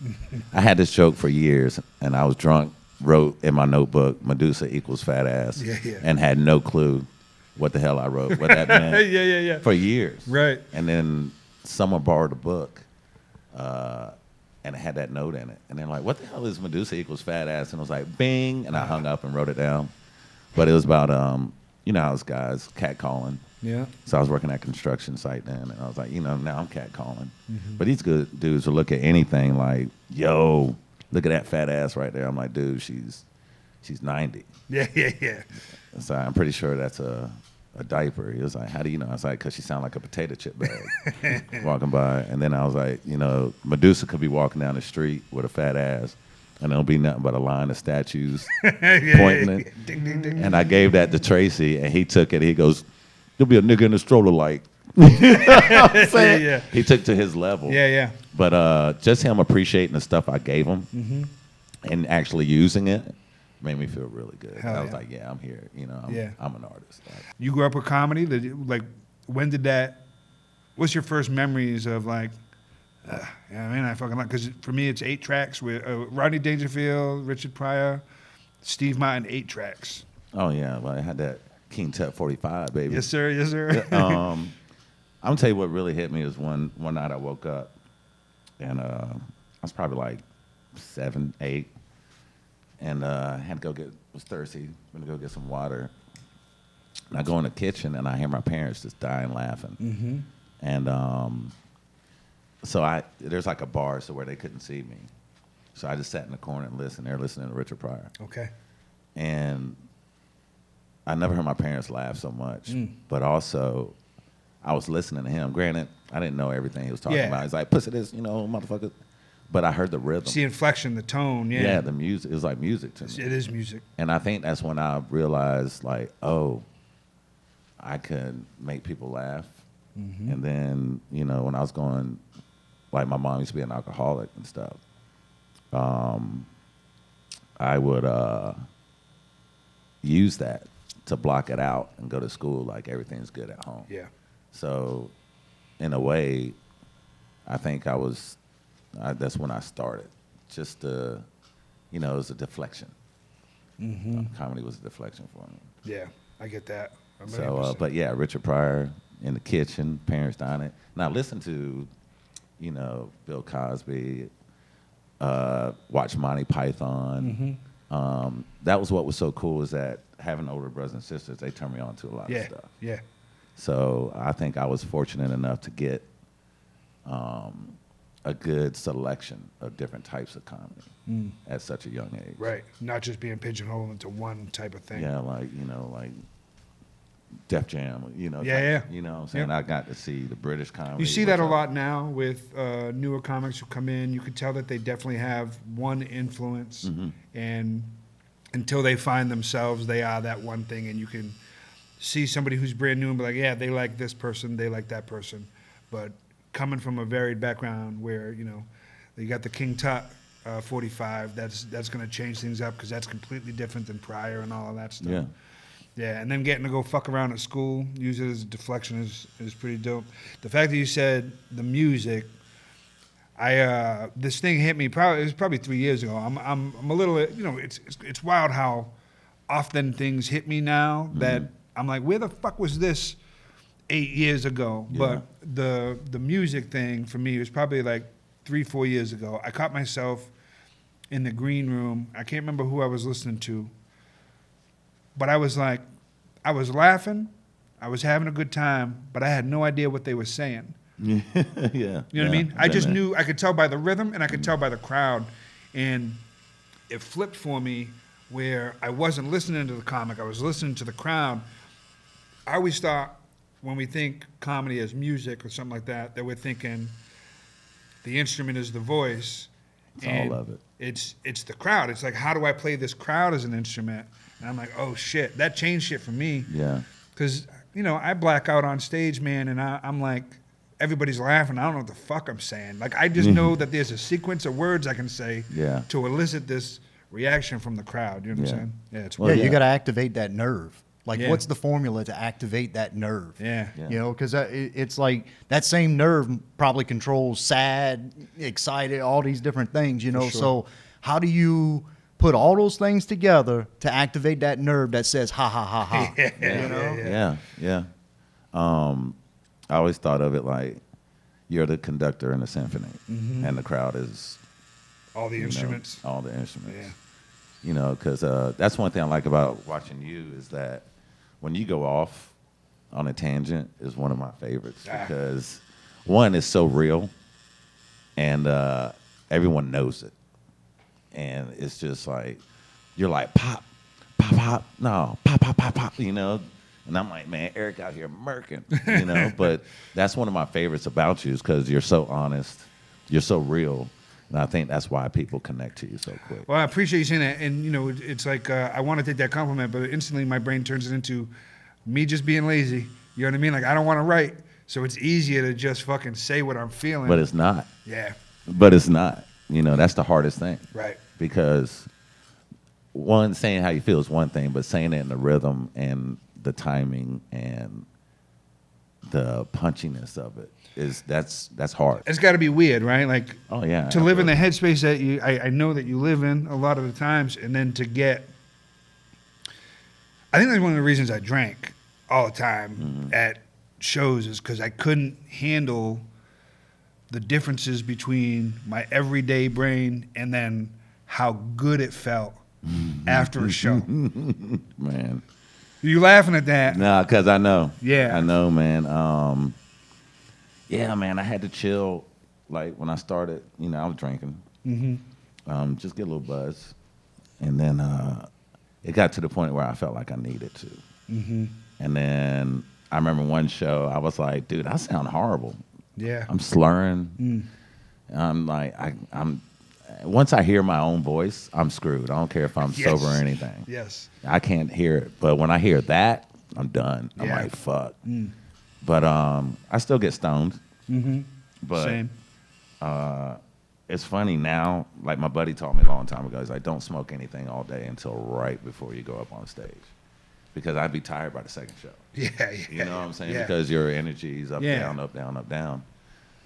[SPEAKER 2] I had this joke for years, and I was drunk, wrote in my notebook, Medusa equals fat ass,
[SPEAKER 3] Yeah.
[SPEAKER 2] and had no clue what the hell I wrote, what that meant.
[SPEAKER 3] Yeah.
[SPEAKER 2] For years.
[SPEAKER 3] Right.
[SPEAKER 2] And then someone borrowed a book, and it had that note in it. And they're like, what the hell is Medusa equals fat ass? And I was like, bing, and I hung up and wrote it down. But it was about, how those guys catcalling.
[SPEAKER 3] Yeah.
[SPEAKER 2] So I was working at a construction site then, and I was like, now I'm catcalling. But these good dudes will look at anything like, yo, look at that fat ass right there. I'm like, dude, she's 90.
[SPEAKER 3] Yeah.
[SPEAKER 2] So I'm pretty sure that's a diaper. He was like, how do you know? I was like, because she sounded like a potato chip bag walking by. And then I was like, Medusa could be walking down the street with a fat ass, and there'll be nothing but a line of statues pointing it.
[SPEAKER 3] Ding, ding, ding.
[SPEAKER 2] And I gave that to Tracy, and he took it. He goes, there'll be a nigga in the stroller like. I'm saying?
[SPEAKER 3] Yeah.
[SPEAKER 2] He took to his level.
[SPEAKER 3] Yeah.
[SPEAKER 2] But just him appreciating the stuff I gave him and actually using it made me feel really good.
[SPEAKER 3] Hell
[SPEAKER 2] I was
[SPEAKER 3] yeah.
[SPEAKER 2] like, yeah, I'm here. I'm an artist.
[SPEAKER 3] You grew up with comedy? When did that, what's your first memories of I fucking like, because for me it's 8 tracks with Rodney Dangerfield, Richard Pryor, Steve Martin, 8 tracks.
[SPEAKER 2] Oh, yeah. Well, I had that King Tut 45, baby.
[SPEAKER 3] Yes, sir.
[SPEAKER 2] I'm going to tell you what really hit me is one night I woke up, and I was probably like 7, 8, and I had to was thirsty, going to go get some water. And I go in the kitchen, and I hear my parents just dying laughing.
[SPEAKER 3] Mm-hmm.
[SPEAKER 2] And so there's like a bar so where they couldn't see me. So I just sat in the corner and listened. They're listening to Richard Pryor.
[SPEAKER 3] Okay.
[SPEAKER 2] And I never heard my parents laugh so much. But also, I was listening to him. Granted, I didn't know everything he was talking about. He's like, pussy this, motherfucker. But I heard the rhythm.
[SPEAKER 3] It's the inflection, the tone, yeah.
[SPEAKER 2] Yeah, the music. It was like music to me.
[SPEAKER 3] It is music.
[SPEAKER 2] And I think that's when I realized, like, oh, I could make people laugh.
[SPEAKER 3] Mm-hmm.
[SPEAKER 2] And then, when I was going, like, my mom used to be an alcoholic and stuff. I would use that to block it out and go to school like everything's good at home.
[SPEAKER 3] Yeah.
[SPEAKER 2] So, in a way, I think that's when I started. Just it was a deflection.
[SPEAKER 3] Mm-hmm.
[SPEAKER 2] Comedy was a deflection for me.
[SPEAKER 3] Yeah, I get that.
[SPEAKER 2] So, but yeah, Richard Pryor in the kitchen, parents dying. Now listen to, Bill Cosby, watch Monty Python.
[SPEAKER 3] Mm-hmm.
[SPEAKER 2] That was what was so cool is that having older brothers and sisters, they turned me on to a lot of stuff.
[SPEAKER 3] Yeah.
[SPEAKER 2] So I think I was fortunate enough to get a good selection of different types of comedy at such a young age.
[SPEAKER 3] Right. Not just being pigeonholed into one type of thing.
[SPEAKER 2] Yeah, like Def Jam, you know.
[SPEAKER 3] Yeah,
[SPEAKER 2] You know what I'm saying?
[SPEAKER 3] Yep.
[SPEAKER 2] I got to see the British comedy.
[SPEAKER 3] You see that a
[SPEAKER 2] which
[SPEAKER 3] lot now with newer comics who come in. You could tell that they definitely have one influence, and until they find themselves, they are that one thing. And you can see somebody who's brand new and be like, yeah, they like this person, they like that person. But coming from a varied background where, you know, you got the King Tut 45, that's going to change things up because that's completely different than prior and all of that stuff.
[SPEAKER 2] Yeah.
[SPEAKER 3] Yeah, and then getting to go fuck around at school, use it as a deflection is pretty dope. The fact that you said the music, this thing hit me it was probably 3 years ago. I'm a little, you know, it's wild how often things hit me now that I'm like, where the fuck was this 8 years ago?
[SPEAKER 2] Yeah.
[SPEAKER 3] But the music thing for me was probably like 3-4 years ago. I caught myself in the green room. I can't remember who I was listening to. But I was like, I was laughing, I was having a good time, but I had no idea what they were saying.
[SPEAKER 2] Yeah.
[SPEAKER 3] You know what I mean? I just knew, I could tell by the rhythm and I could tell by the crowd. And it flipped for me where I wasn't listening to the comic, I was listening to the crowd. I always thought when we think comedy as music or something like that we're thinking the instrument is the voice.
[SPEAKER 2] It's all of it.
[SPEAKER 3] It's the crowd. It's like, how do I play this crowd as an instrument? And I'm like, oh shit, that changed shit for me.
[SPEAKER 2] Yeah.
[SPEAKER 3] Because, you know, I black out on stage, man, and I'm like, everybody's laughing. I don't know what the fuck I'm saying. Like, I just know that there's a sequence of words I can say to elicit this reaction from the crowd. You know what I'm saying? Yeah, it's weird.
[SPEAKER 1] You got to activate that nerve. Like, what's the formula to activate that nerve?
[SPEAKER 3] Yeah.
[SPEAKER 1] You know, because it's like that same nerve probably controls sad, excited, all these different things, you know.
[SPEAKER 3] sure.
[SPEAKER 1] So how do you put all those things together to activate that nerve that says, ha, ha, ha, ha?
[SPEAKER 3] Yeah,
[SPEAKER 1] you know?
[SPEAKER 2] Yeah. I always thought of it like you're the conductor in a symphony, and the crowd is
[SPEAKER 3] All the instruments.
[SPEAKER 2] all the instruments.
[SPEAKER 3] Yeah.
[SPEAKER 2] You know, because that's one thing I like about watching you is that when you go off on a tangent is one of my favorites because one is so real, and everyone knows it, and it's just like you're like pop, no pop, you know. And I'm like, man, Eric out here murking, you know. But that's one of my favorites about you is because you're so honest, you're so real. And I think that's why people connect to you so quick.
[SPEAKER 3] Well, I appreciate you saying that. And, you know, it's like I want to take that compliment, but instantly my brain turns it into me just being lazy. You know what I mean? Like, I don't want to write. So it's easier to just fucking say what I'm feeling.
[SPEAKER 2] But it's not.
[SPEAKER 3] Yeah.
[SPEAKER 2] But it's not. You know, that's the hardest thing.
[SPEAKER 3] Right.
[SPEAKER 2] Because one, saying how you feel is one thing, but saying it in the rhythm and the timing and the punchiness of it that's hard.
[SPEAKER 3] It's got to be weird, right? Like,
[SPEAKER 2] Oh, yeah.
[SPEAKER 3] to live in the headspace that I know that you live in a lot of the times, and then to get, I think that's one of the reasons I drank all the time at shows is because I couldn't handle the differences between my everyday brain and then how good it felt after a show.
[SPEAKER 2] Man.
[SPEAKER 3] You laughing at that?
[SPEAKER 2] No, because I know.
[SPEAKER 3] Yeah.
[SPEAKER 2] I know, man. Yeah, man, I had to chill. Like, when I started, you know, I was drinking. Just get a little buzz. And then it got to the point where I felt like I needed to. And then I remember one show, I was like, dude, I sound horrible.
[SPEAKER 3] Yeah.
[SPEAKER 2] I'm slurring. I'm like, once I hear my own voice, I'm screwed. I don't care if I'm sober or anything.
[SPEAKER 3] Yes.
[SPEAKER 2] I can't hear it. But when I hear that, I'm done. I'm
[SPEAKER 3] Yeah.
[SPEAKER 2] like, fuck. But I still get stoned. But
[SPEAKER 3] Same.
[SPEAKER 2] it's funny now, like my buddy taught me a long time ago, he's like, don't smoke anything all day until right before you go up on stage. Because I'd be tired by the second show.
[SPEAKER 3] Yeah.
[SPEAKER 2] You know what I'm saying?
[SPEAKER 3] Yeah.
[SPEAKER 2] Because your energy is up,
[SPEAKER 3] Yeah.
[SPEAKER 2] down, up, down, up, down.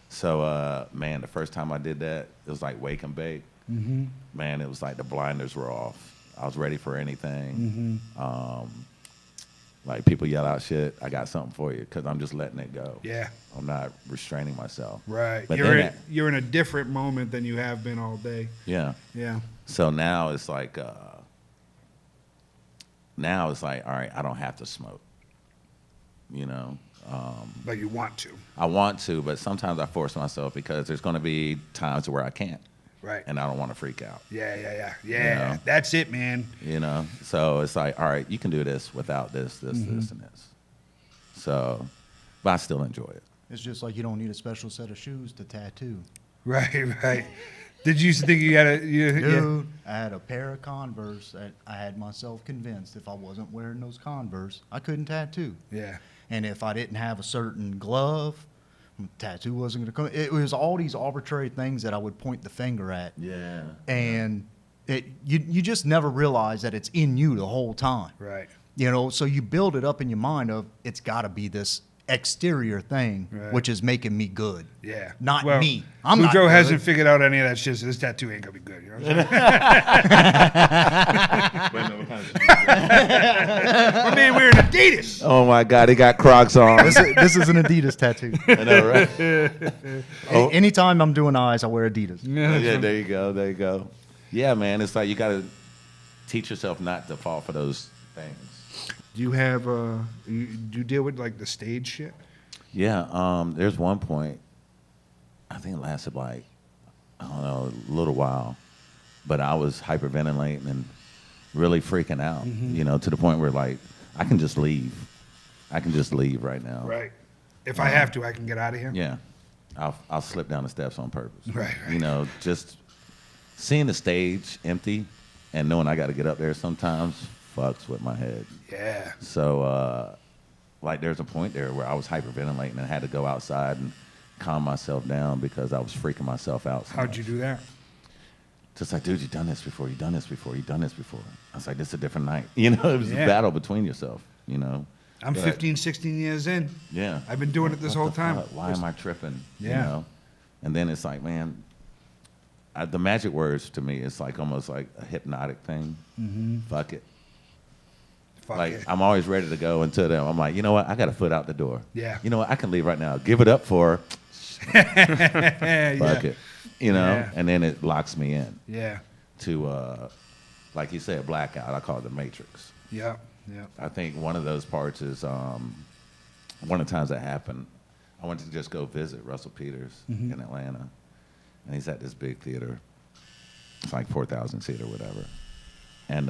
[SPEAKER 2] So, man, the first time I did that, it was like wake and bake. Man, it was like the blinders were off. I was ready for anything. Like, people yell out shit, I got something for you, because I'm just letting it go.
[SPEAKER 3] Yeah.
[SPEAKER 2] I'm not restraining myself.
[SPEAKER 3] Right.
[SPEAKER 2] But
[SPEAKER 3] You're in a different moment than you have been all day.
[SPEAKER 2] Yeah.
[SPEAKER 3] Yeah.
[SPEAKER 2] So now it's like, all right, I don't have to smoke. You know?
[SPEAKER 3] Like you want to.
[SPEAKER 2] I want to, but sometimes I force myself because there's going to be times where I can't.
[SPEAKER 3] Right.
[SPEAKER 2] And I don't want to freak out.
[SPEAKER 3] Yeah.
[SPEAKER 2] know?
[SPEAKER 3] That's it, man.
[SPEAKER 2] You know? So it's like, all right, you can do this without this, and this. So, but I still enjoy it.
[SPEAKER 1] It's just like you don't need a special set of shoes to tattoo.
[SPEAKER 3] Right. Did you used to think you had a...
[SPEAKER 1] Dude, I had a pair of Converse that I had myself convinced if I wasn't wearing those Converse, I couldn't tattoo.
[SPEAKER 3] Yeah.
[SPEAKER 1] And if I didn't have a certain glove, tattoo wasn't going to come. It was all these arbitrary things that I would point the finger at.
[SPEAKER 2] Yeah.
[SPEAKER 1] And you just never realize that it's in you the whole time.
[SPEAKER 3] Right.
[SPEAKER 1] You know, so you build it up in your mind of it's got to be this exterior thing,
[SPEAKER 3] Right.
[SPEAKER 1] which is making me good.
[SPEAKER 3] Yeah.
[SPEAKER 1] Not
[SPEAKER 3] well,
[SPEAKER 1] me. I'm not
[SPEAKER 3] Joe
[SPEAKER 1] good.
[SPEAKER 3] hasn't figured out any of that shit, so this tattoo ain't gonna be good. You know what I'm saying? My man wearing Adidas.
[SPEAKER 2] Oh my God, he got Crocs on.
[SPEAKER 1] This is an Adidas tattoo.
[SPEAKER 2] I know, right? Oh.
[SPEAKER 1] Anytime I'm doing eyes, I wear Adidas.
[SPEAKER 2] Yeah, there you go. Yeah, man, it's like you got to teach yourself not to fall for those things.
[SPEAKER 3] Do you have do you deal with like the stage shit?
[SPEAKER 2] Yeah, there's one point, I think it lasted like, I don't know, a little while, but I was hyperventilating and really freaking out, you know, to the point where like, I can just leave. I can just leave right now.
[SPEAKER 3] Right. If I have to, I can get out of here.
[SPEAKER 2] Yeah. I'll slip down the steps on purpose.
[SPEAKER 3] Right.
[SPEAKER 2] You know, just seeing the stage empty and knowing I got to get up there sometimes fucks with my head.
[SPEAKER 3] Yeah.
[SPEAKER 2] So, like, there's a point there where I was hyperventilating and I had to go outside and calm myself down because I was freaking myself out.
[SPEAKER 3] How'd you do that?
[SPEAKER 2] Just like, dude, you've done this before. You've done this before. You've done this before. I was like, this is a different night. You know, it was a battle between yourself, you know.
[SPEAKER 3] I'm 15, 16 years in.
[SPEAKER 2] Yeah.
[SPEAKER 3] I've been doing it this
[SPEAKER 2] What
[SPEAKER 3] whole
[SPEAKER 2] the
[SPEAKER 3] time.
[SPEAKER 2] fuck? Why am I tripping?
[SPEAKER 3] Yeah.
[SPEAKER 2] You know? And then it's like, man, the magic words to me, it's like almost like a hypnotic thing.
[SPEAKER 3] Mm-hmm.
[SPEAKER 2] Fuck it.
[SPEAKER 3] Fuck
[SPEAKER 2] Like,
[SPEAKER 3] it.
[SPEAKER 2] I'm always ready to go until then. I'm like, you know what? I got a foot out the door.
[SPEAKER 3] Yeah.
[SPEAKER 2] You know what? I can leave right now. Give it up for
[SPEAKER 3] Yeah.
[SPEAKER 2] fuck it. You know?
[SPEAKER 3] Yeah.
[SPEAKER 2] And then it locks me in
[SPEAKER 3] Yeah.
[SPEAKER 2] to, like you said, blackout. I call it the Matrix.
[SPEAKER 3] Yeah. Yeah.
[SPEAKER 2] I think one of those parts is one of the times that happened, I went to just go visit Russel Peters in Atlanta. And he's at this big theater. It's like 4,000 seat or whatever. And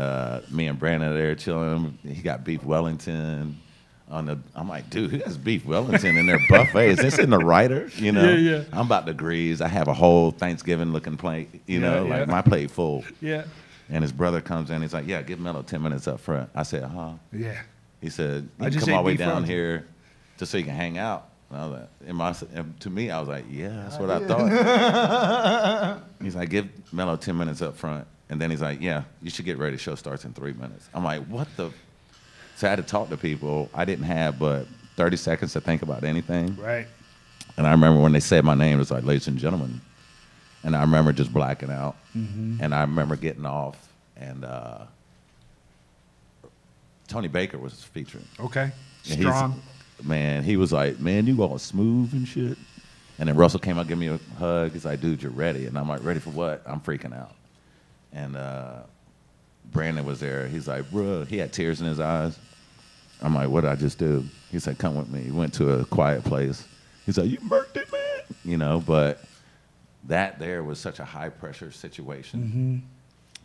[SPEAKER 2] me and Brandon are there chilling. He got beef Wellington. I'm like, dude, who has beef Wellington in their buffet? Is this in the writer? You know?
[SPEAKER 3] Yeah.
[SPEAKER 2] I'm about to grease. I have a whole Thanksgiving looking plate, you know,
[SPEAKER 3] Yeah.
[SPEAKER 2] like my plate full.
[SPEAKER 3] Yeah.
[SPEAKER 2] And his brother comes in. He's like, yeah, give Mello 10 minutes up front. I said, huh?
[SPEAKER 3] Yeah.
[SPEAKER 2] He said,
[SPEAKER 3] I
[SPEAKER 2] you
[SPEAKER 3] just
[SPEAKER 2] come all
[SPEAKER 3] ate
[SPEAKER 2] the way
[SPEAKER 3] beef
[SPEAKER 2] down
[SPEAKER 3] Wellington.
[SPEAKER 2] here just so you can hang out. And I was like, and to me, I was like, yeah, that's what I thought. He's like, give Mello 10 minutes up front. And then he's like, yeah, you should get ready. Show starts in 3 minutes. I'm like, what the? So I had to talk to people. I didn't have but 30 seconds to think about anything.
[SPEAKER 3] Right.
[SPEAKER 2] And I remember when they said my name, it was like, ladies and gentlemen. And I remember just blacking out. And I remember getting off. And Tony Baker was featuring.
[SPEAKER 3] Okay.
[SPEAKER 2] And he's-
[SPEAKER 3] Strong.
[SPEAKER 2] Man, he was like, man, you all smooth and shit. And then Russell came out, give me a hug. He's like, dude, you're ready. And I'm like, ready for what? I'm freaking out. And Brandon was there. He's like, bruh, he had tears in his eyes. I'm like, what did I just do? He said, come with me. He went to a quiet place. He's like, you murked it, man. You know, but that there was such a high pressure situation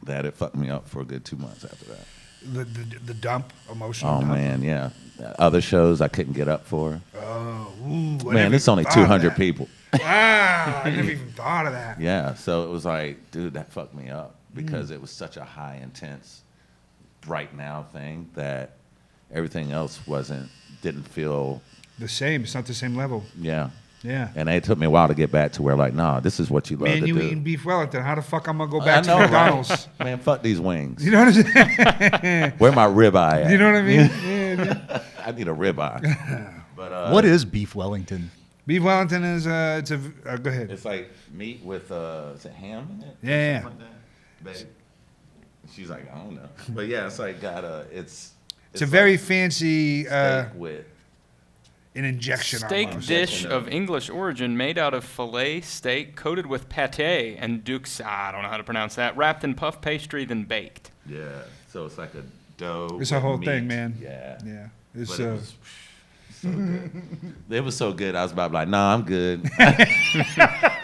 [SPEAKER 2] that it fucked me up for a good 2 months after that.
[SPEAKER 3] The dump, emotional
[SPEAKER 2] Oh,
[SPEAKER 3] dump.
[SPEAKER 2] man, yeah. Other shows I couldn't get up for.
[SPEAKER 3] Oh, ooh. I
[SPEAKER 2] Man,
[SPEAKER 3] never
[SPEAKER 2] it's only
[SPEAKER 3] even thought of
[SPEAKER 2] 200
[SPEAKER 3] that.
[SPEAKER 2] people.
[SPEAKER 3] Ah, I never even thought of that.
[SPEAKER 2] Yeah, so it was like, dude, that fucked me up because it was such a high intense right now thing that everything else didn't feel,
[SPEAKER 3] The same. It's not the same level.
[SPEAKER 2] yeah.
[SPEAKER 3] Yeah.
[SPEAKER 2] And it took me a while to get back to where like, nah, this is what you love
[SPEAKER 3] Man,
[SPEAKER 2] to
[SPEAKER 3] you
[SPEAKER 2] do.
[SPEAKER 3] eating beef Wellington. How the fuck I'm going to go
[SPEAKER 2] I
[SPEAKER 3] back
[SPEAKER 2] know,
[SPEAKER 3] to
[SPEAKER 2] right?
[SPEAKER 3] McDonald's?
[SPEAKER 2] Man, fuck these wings.
[SPEAKER 3] You know what I'm saying?
[SPEAKER 2] Where my ribeye at?
[SPEAKER 3] You know what I mean? Yeah.
[SPEAKER 2] I need a ribeye. But
[SPEAKER 1] What is beef Wellington?
[SPEAKER 3] Beef Wellington is, go ahead.
[SPEAKER 2] it's like meat with is it ham in it?
[SPEAKER 3] Yeah,
[SPEAKER 2] Something like that? Babe. She's like, I don't know. But yeah, it's like got
[SPEAKER 3] It's a
[SPEAKER 2] like
[SPEAKER 3] very fancy
[SPEAKER 2] steak with
[SPEAKER 3] an injection
[SPEAKER 4] Steak
[SPEAKER 3] almost.
[SPEAKER 4] dish of English origin made out of filet steak coated with pate and dukes, I don't know how to pronounce that, wrapped in puff pastry, then baked.
[SPEAKER 2] yeah. So it's like a dough.
[SPEAKER 3] It's a
[SPEAKER 2] with
[SPEAKER 3] whole
[SPEAKER 2] meat.
[SPEAKER 3] thing, man.
[SPEAKER 2] Yeah.
[SPEAKER 3] Yeah. It's
[SPEAKER 2] But it was So good. It was so good. I was about to be like, nah, I'm good.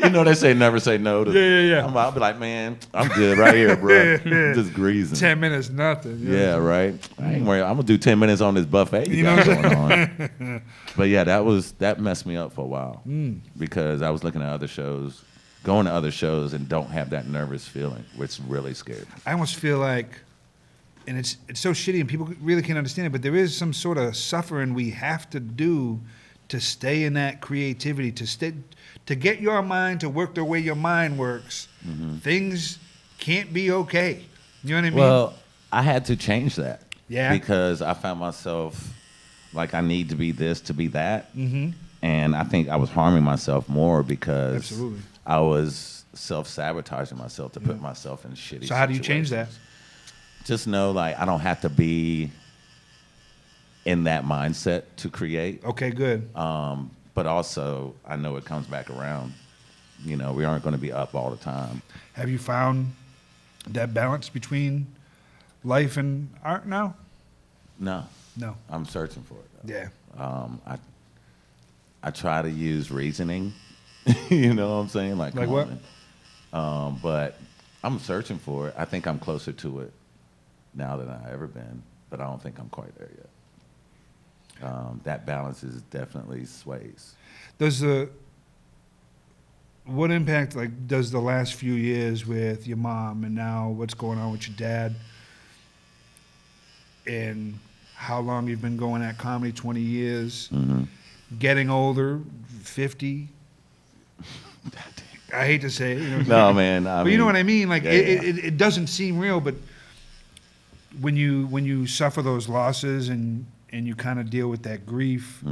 [SPEAKER 2] You know, they say never say no to.
[SPEAKER 3] Yeah.
[SPEAKER 2] I'll be like, man, I'm good right here, bro. Just greasing.
[SPEAKER 3] 10 minutes, nothing. You know?
[SPEAKER 2] Yeah, right. I ain't worried. I'm gonna do 10 minutes on this buffet you got going on. But yeah, that messed me up for a while because I was looking at other shows, going to other shows, and don't have that nervous feeling, which really scared me.
[SPEAKER 3] I almost feel like, and it's so shitty, and people really can't understand it, but there is some sort of suffering we have to do to stay in that creativity, to get your mind to work the way your mind works. Things can't be okay. You know what I mean?
[SPEAKER 2] Well, I had to change that.
[SPEAKER 3] Yeah.
[SPEAKER 2] Because I found myself like I need to be this to be that. And I think I was harming myself more because
[SPEAKER 3] Absolutely.
[SPEAKER 2] I was self-sabotaging myself to put myself in shitty
[SPEAKER 3] So how do you change that?
[SPEAKER 2] situations. Just know, like, I don't have to be in that mindset to create.
[SPEAKER 3] Okay, good.
[SPEAKER 2] But also, I know it comes back around. You know, we aren't going to be up all the time.
[SPEAKER 3] Have you found that balance between life and art now?
[SPEAKER 2] No,
[SPEAKER 3] No.
[SPEAKER 2] I'm searching for it, though.
[SPEAKER 3] Yeah.
[SPEAKER 2] I try to use reasoning. You know what I'm saying? Like
[SPEAKER 3] Like
[SPEAKER 2] come
[SPEAKER 3] what?
[SPEAKER 2] on, man. But I'm searching for it. I think I'm closer to it now than I've ever been, but I don't think I'm quite there yet. That balance is definitely sways.
[SPEAKER 3] What impact does the last few years with your mom and now what's going on with your dad and how long you've been going at comedy, 20 years, getting older, 50? I hate to say it. You know,
[SPEAKER 2] No, man.
[SPEAKER 3] but you know what I mean? Like
[SPEAKER 2] yeah,
[SPEAKER 3] it doesn't seem real, but when you suffer those losses and you kind of deal with that grief,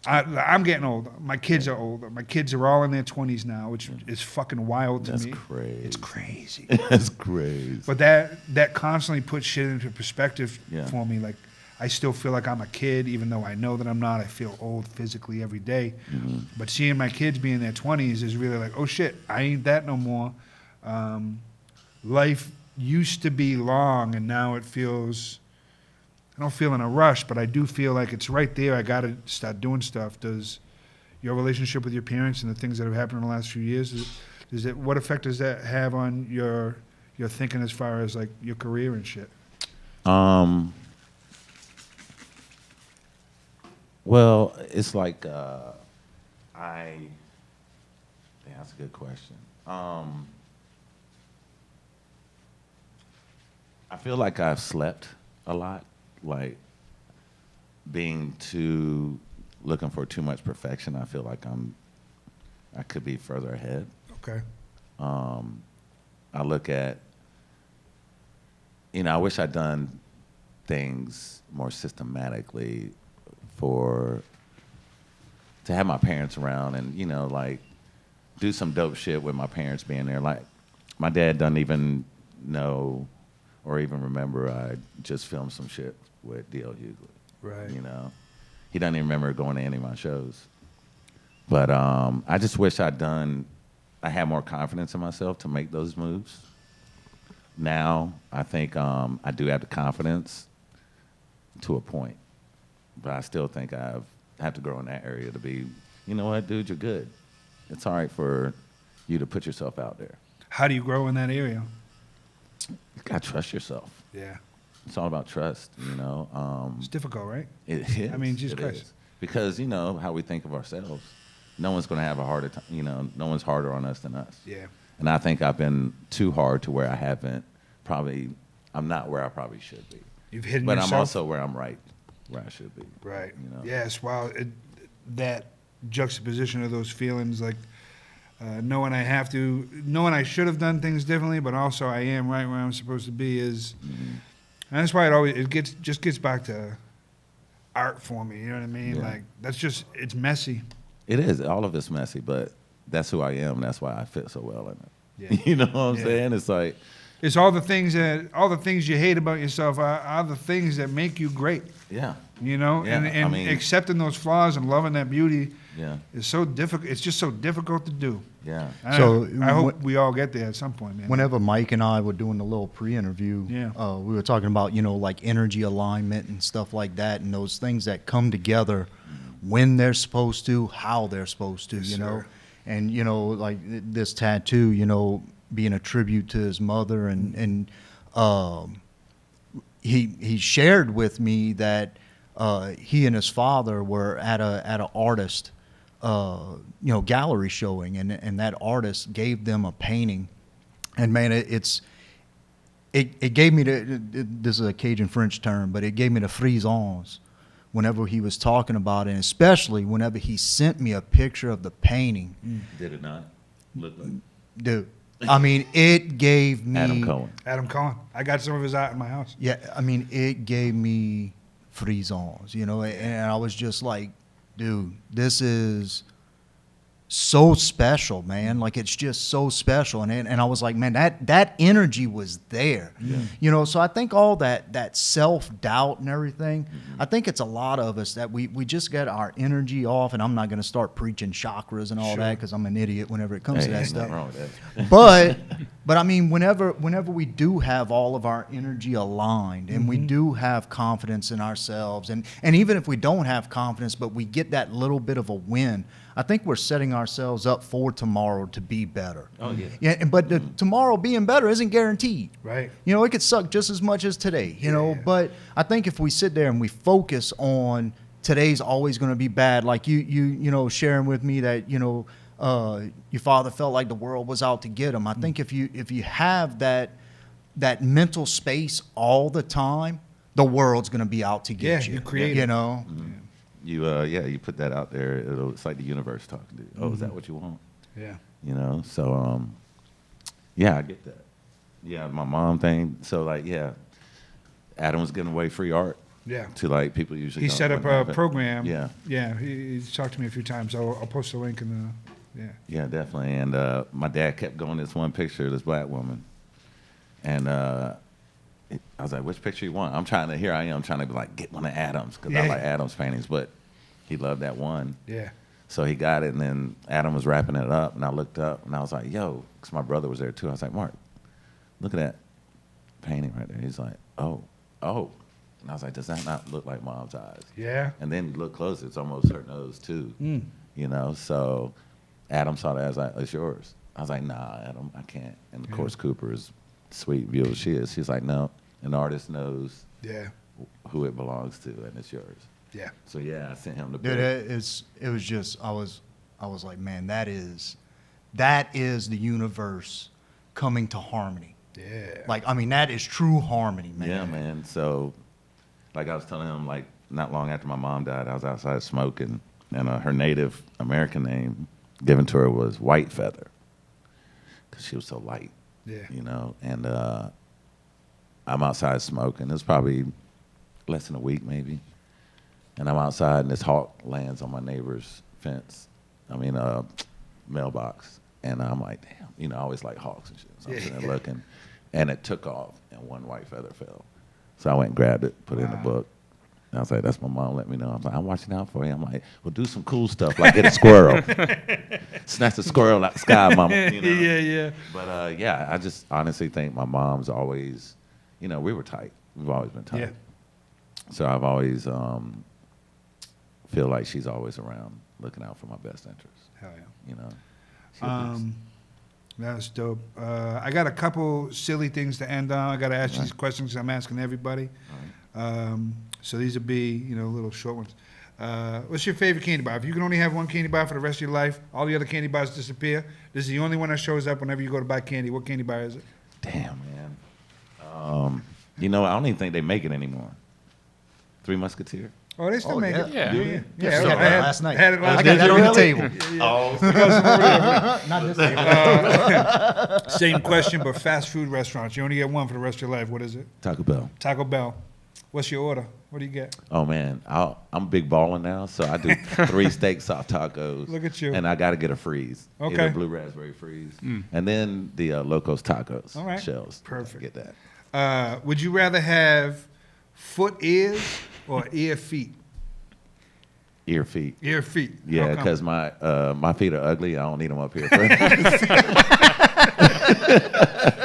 [SPEAKER 3] I'm getting older. My kids are older. My kids are all in their 20s now, which is fucking wild to
[SPEAKER 2] That's
[SPEAKER 3] me.
[SPEAKER 2] crazy.
[SPEAKER 3] It's crazy.
[SPEAKER 2] That's crazy.
[SPEAKER 3] But that constantly puts shit into perspective
[SPEAKER 2] Yeah.
[SPEAKER 3] for me. Like, I still feel like I'm a kid, even though I know that I'm not. I feel old physically every day. But seeing my kids be in their 20s is really like, oh shit, I ain't that no more. Life used to be long, and now it feels, I don't feel in a rush, but I do feel like it's right there. I got to start doing stuff. Does your relationship with your parents and the things that have happened in the last few years, what effect does that have on your thinking as far as like your career and shit?
[SPEAKER 2] Well, it's like that's a good question. I feel like I've slept a lot, like looking for too much perfection. I feel like I could be further ahead.
[SPEAKER 3] Okay.
[SPEAKER 2] I look at, I wish I'd done things more systematically to have my parents around and, like, do some dope shit with my parents being there. Like, my dad doesn't even know or even remember I just filmed some shit with D.L Hughley.
[SPEAKER 3] Right.
[SPEAKER 2] He doesn't even remember going to any of my shows. But I just wish I had more confidence in myself to make those moves. Now, I think I do have the confidence to a point. But I still think I have to grow in that area to be, you know what, dude, you're good. It's all right for you to put yourself out there.
[SPEAKER 3] How do you grow in that area?
[SPEAKER 2] You got to trust yourself.
[SPEAKER 3] Yeah.
[SPEAKER 2] It's all about trust,
[SPEAKER 3] It's difficult, right?
[SPEAKER 2] It is.
[SPEAKER 3] I mean, Jesus
[SPEAKER 2] It
[SPEAKER 3] Christ.
[SPEAKER 2] is. Because, how we think of ourselves. No one's going to have a harder time, no one's harder on us than us.
[SPEAKER 3] Yeah.
[SPEAKER 2] And I think I've been too hard to where I'm not where I probably should be.
[SPEAKER 3] You've hidden
[SPEAKER 2] But
[SPEAKER 3] yourself.
[SPEAKER 2] I'm also where I should be.
[SPEAKER 3] Right.
[SPEAKER 2] You know?
[SPEAKER 3] Yes. Wow. That juxtaposition of those feelings, like knowing I should have done things differently, but also I am right where I'm supposed to be is, and that's why it gets back to art for me. You know what I mean?
[SPEAKER 2] Yeah.
[SPEAKER 3] Like it's messy.
[SPEAKER 2] It is. All of it's messy, but that's who I am. That's why I fit so well in it.
[SPEAKER 3] Yeah.
[SPEAKER 2] You know what I'm
[SPEAKER 3] Yeah.
[SPEAKER 2] saying? It's like,
[SPEAKER 3] It's all the things you hate about yourself are the things that make you great.
[SPEAKER 2] Yeah.
[SPEAKER 3] You know,
[SPEAKER 2] Yeah,
[SPEAKER 3] and
[SPEAKER 2] I mean-
[SPEAKER 3] accepting those flaws and loving that beauty
[SPEAKER 2] Yeah.
[SPEAKER 3] is so difficult. It's just so difficult to do.
[SPEAKER 2] Yeah.
[SPEAKER 3] I hope we all get there at some point, man.
[SPEAKER 1] Whenever Mike and I were doing the little pre-interview,
[SPEAKER 3] Yeah.
[SPEAKER 1] we were talking about, like energy alignment and stuff like that, and those things that come together when they're supposed to, how they're supposed to,
[SPEAKER 3] Yes,
[SPEAKER 1] you know.
[SPEAKER 3] sir.
[SPEAKER 1] And, like this tattoo, being a tribute to his mother, and he shared with me that he and his father were at an artist gallery showing, and that artist gave them a painting, and man, it gave me this is a Cajun French term, but it gave me the frisons whenever he was talking about it, and especially whenever he sent me a picture of the painting.
[SPEAKER 2] Did it not look like
[SPEAKER 1] Dude, I mean, it gave me
[SPEAKER 2] Adam Cohen?
[SPEAKER 3] Adam Cohen. I got some of his art in my house.
[SPEAKER 1] Yeah, I mean, it gave me frisons, and I was just like, dude, this is so special, man. Like, it's just so special. And I was like, man, that energy was there.
[SPEAKER 2] Yeah.
[SPEAKER 1] So I think all that self-doubt and everything, I think it's a lot of us that we just get our energy off, and I'm not going to start preaching chakras and all that because I'm an idiot whenever it comes to that
[SPEAKER 2] ain't
[SPEAKER 1] stuff.
[SPEAKER 2] nothing wrong with that.
[SPEAKER 1] But I mean, whenever we do have all of our energy aligned, and we do have confidence in ourselves, and even if we don't have confidence, but we get that little bit of a win, I think we're setting ourselves up for tomorrow to be better.
[SPEAKER 2] Oh, yeah.
[SPEAKER 1] Yeah, but tomorrow being better isn't guaranteed.
[SPEAKER 3] Right.
[SPEAKER 1] It could suck just as much as today,
[SPEAKER 3] Yeah.
[SPEAKER 1] But I think if we sit there and we focus on today's always going to be bad, like you sharing with me that, your father felt like the world was out to get him. I think if you have that mental space all the time, the world's going to be out to get you.
[SPEAKER 3] You create it.
[SPEAKER 2] You put that out there. It's like the universe talking to you. Oh, is that what you want?
[SPEAKER 3] Yeah.
[SPEAKER 2] So I get that. Yeah, my mom thing. So Adam was giving away free art.
[SPEAKER 3] Yeah.
[SPEAKER 2] To people usually.
[SPEAKER 3] He
[SPEAKER 2] don't
[SPEAKER 3] set up
[SPEAKER 2] wouldn't have
[SPEAKER 3] a
[SPEAKER 2] it.
[SPEAKER 3] program.
[SPEAKER 2] Yeah.
[SPEAKER 3] Yeah. He's talked to me a few times. I'll post a link in the. Yeah.
[SPEAKER 2] Yeah, definitely. And my dad kept going this one picture of this black woman, and I was like, "Which picture you want?" Here I am trying to be like, get one of Adam's because I like Adam's paintings, but he loved that one.
[SPEAKER 3] Yeah.
[SPEAKER 2] So he got it, and then Adam was wrapping it up, and I looked up, and I was like, "Yo," because my brother was there too. I was like, "Mark, look at that painting right there." He's like, "Oh," and I was like, "Does that not look like Mom's eyes?"
[SPEAKER 3] Yeah.
[SPEAKER 2] And then you look closer, it's almost her nose too. So Adam saw that as like, "It's yours." I was like, "Nah, Adam, I can't." And of course, Cooper is sweet view as she is. She's like, "No, an artist knows
[SPEAKER 3] Yeah.
[SPEAKER 2] who it belongs to, and it's yours."
[SPEAKER 3] Yeah.
[SPEAKER 2] So I sent him the
[SPEAKER 1] Dude,
[SPEAKER 2] book.
[SPEAKER 1] it was just I was like, man, that is the universe coming to harmony.
[SPEAKER 3] Yeah.
[SPEAKER 1] Like, I mean, that is true harmony, man.
[SPEAKER 2] Yeah, man. So, I was telling him, not long after my mom died, I was outside smoking, and her Native American name given to her was White Feather, because she was so light.
[SPEAKER 3] Yeah.
[SPEAKER 2] And I'm outside smoking. It's probably less than a week, maybe. And I'm outside, and this hawk lands on my neighbor's fence. Mailbox. And I'm like, damn. I always like hawks and shit. So I'm sitting there looking. And it took off, and one white feather fell. So I went and grabbed it, put it in the book. And I was like, that's my mom, let me know. I was like, I'm watching out for you. I'm like, well, do some cool stuff, like get a squirrel. Snatch a squirrel out the sky, mama.
[SPEAKER 3] Yeah.
[SPEAKER 2] But, I just honestly think my mom's always, we were tight. We've always been tight.
[SPEAKER 3] Yeah.
[SPEAKER 2] So I've always feel like she's always around looking out for my best interests.
[SPEAKER 3] Hell yeah.
[SPEAKER 2] She was-
[SPEAKER 3] That's dope. I got a couple silly things to end on. I got to ask you these questions I'm asking everybody. So these will be, little short ones. What's your favorite candy bar? If you can only have one candy bar for the rest of your life, all the other candy bars disappear. This is the only one that shows up whenever you go to buy candy. What candy bar is it?
[SPEAKER 2] Damn, man. I don't even think they make it anymore. Three Musketeers.
[SPEAKER 3] Oh, they still
[SPEAKER 1] Oh,
[SPEAKER 3] make
[SPEAKER 1] yeah.
[SPEAKER 3] it.
[SPEAKER 4] Yeah.
[SPEAKER 3] Yeah.
[SPEAKER 1] I had
[SPEAKER 3] I
[SPEAKER 1] that
[SPEAKER 3] had-
[SPEAKER 1] last night.
[SPEAKER 3] I had it last
[SPEAKER 1] I got
[SPEAKER 3] night.
[SPEAKER 1] that on the
[SPEAKER 3] Really?
[SPEAKER 1] table.
[SPEAKER 2] Oh,
[SPEAKER 1] Not this table.
[SPEAKER 3] Same question, but fast food restaurants. You only get one for the rest of your life. What is it?
[SPEAKER 2] Taco Bell.
[SPEAKER 3] Taco Bell. What's your order? What do you get?
[SPEAKER 2] Oh man, I'm big balling now, so I do 3 steak soft tacos.
[SPEAKER 3] Look at you.
[SPEAKER 2] And I got to get a freeze.
[SPEAKER 3] Okay.
[SPEAKER 2] Either blue raspberry freeze, and then the Locos tacos.
[SPEAKER 3] All right.
[SPEAKER 2] Shells.
[SPEAKER 3] Perfect.
[SPEAKER 2] Get that.
[SPEAKER 3] Would you rather have foot ears or ear feet?
[SPEAKER 2] Ear feet.
[SPEAKER 3] Ear feet.
[SPEAKER 2] Yeah,
[SPEAKER 3] How come?
[SPEAKER 2] because my feet are ugly. I don't need them up here.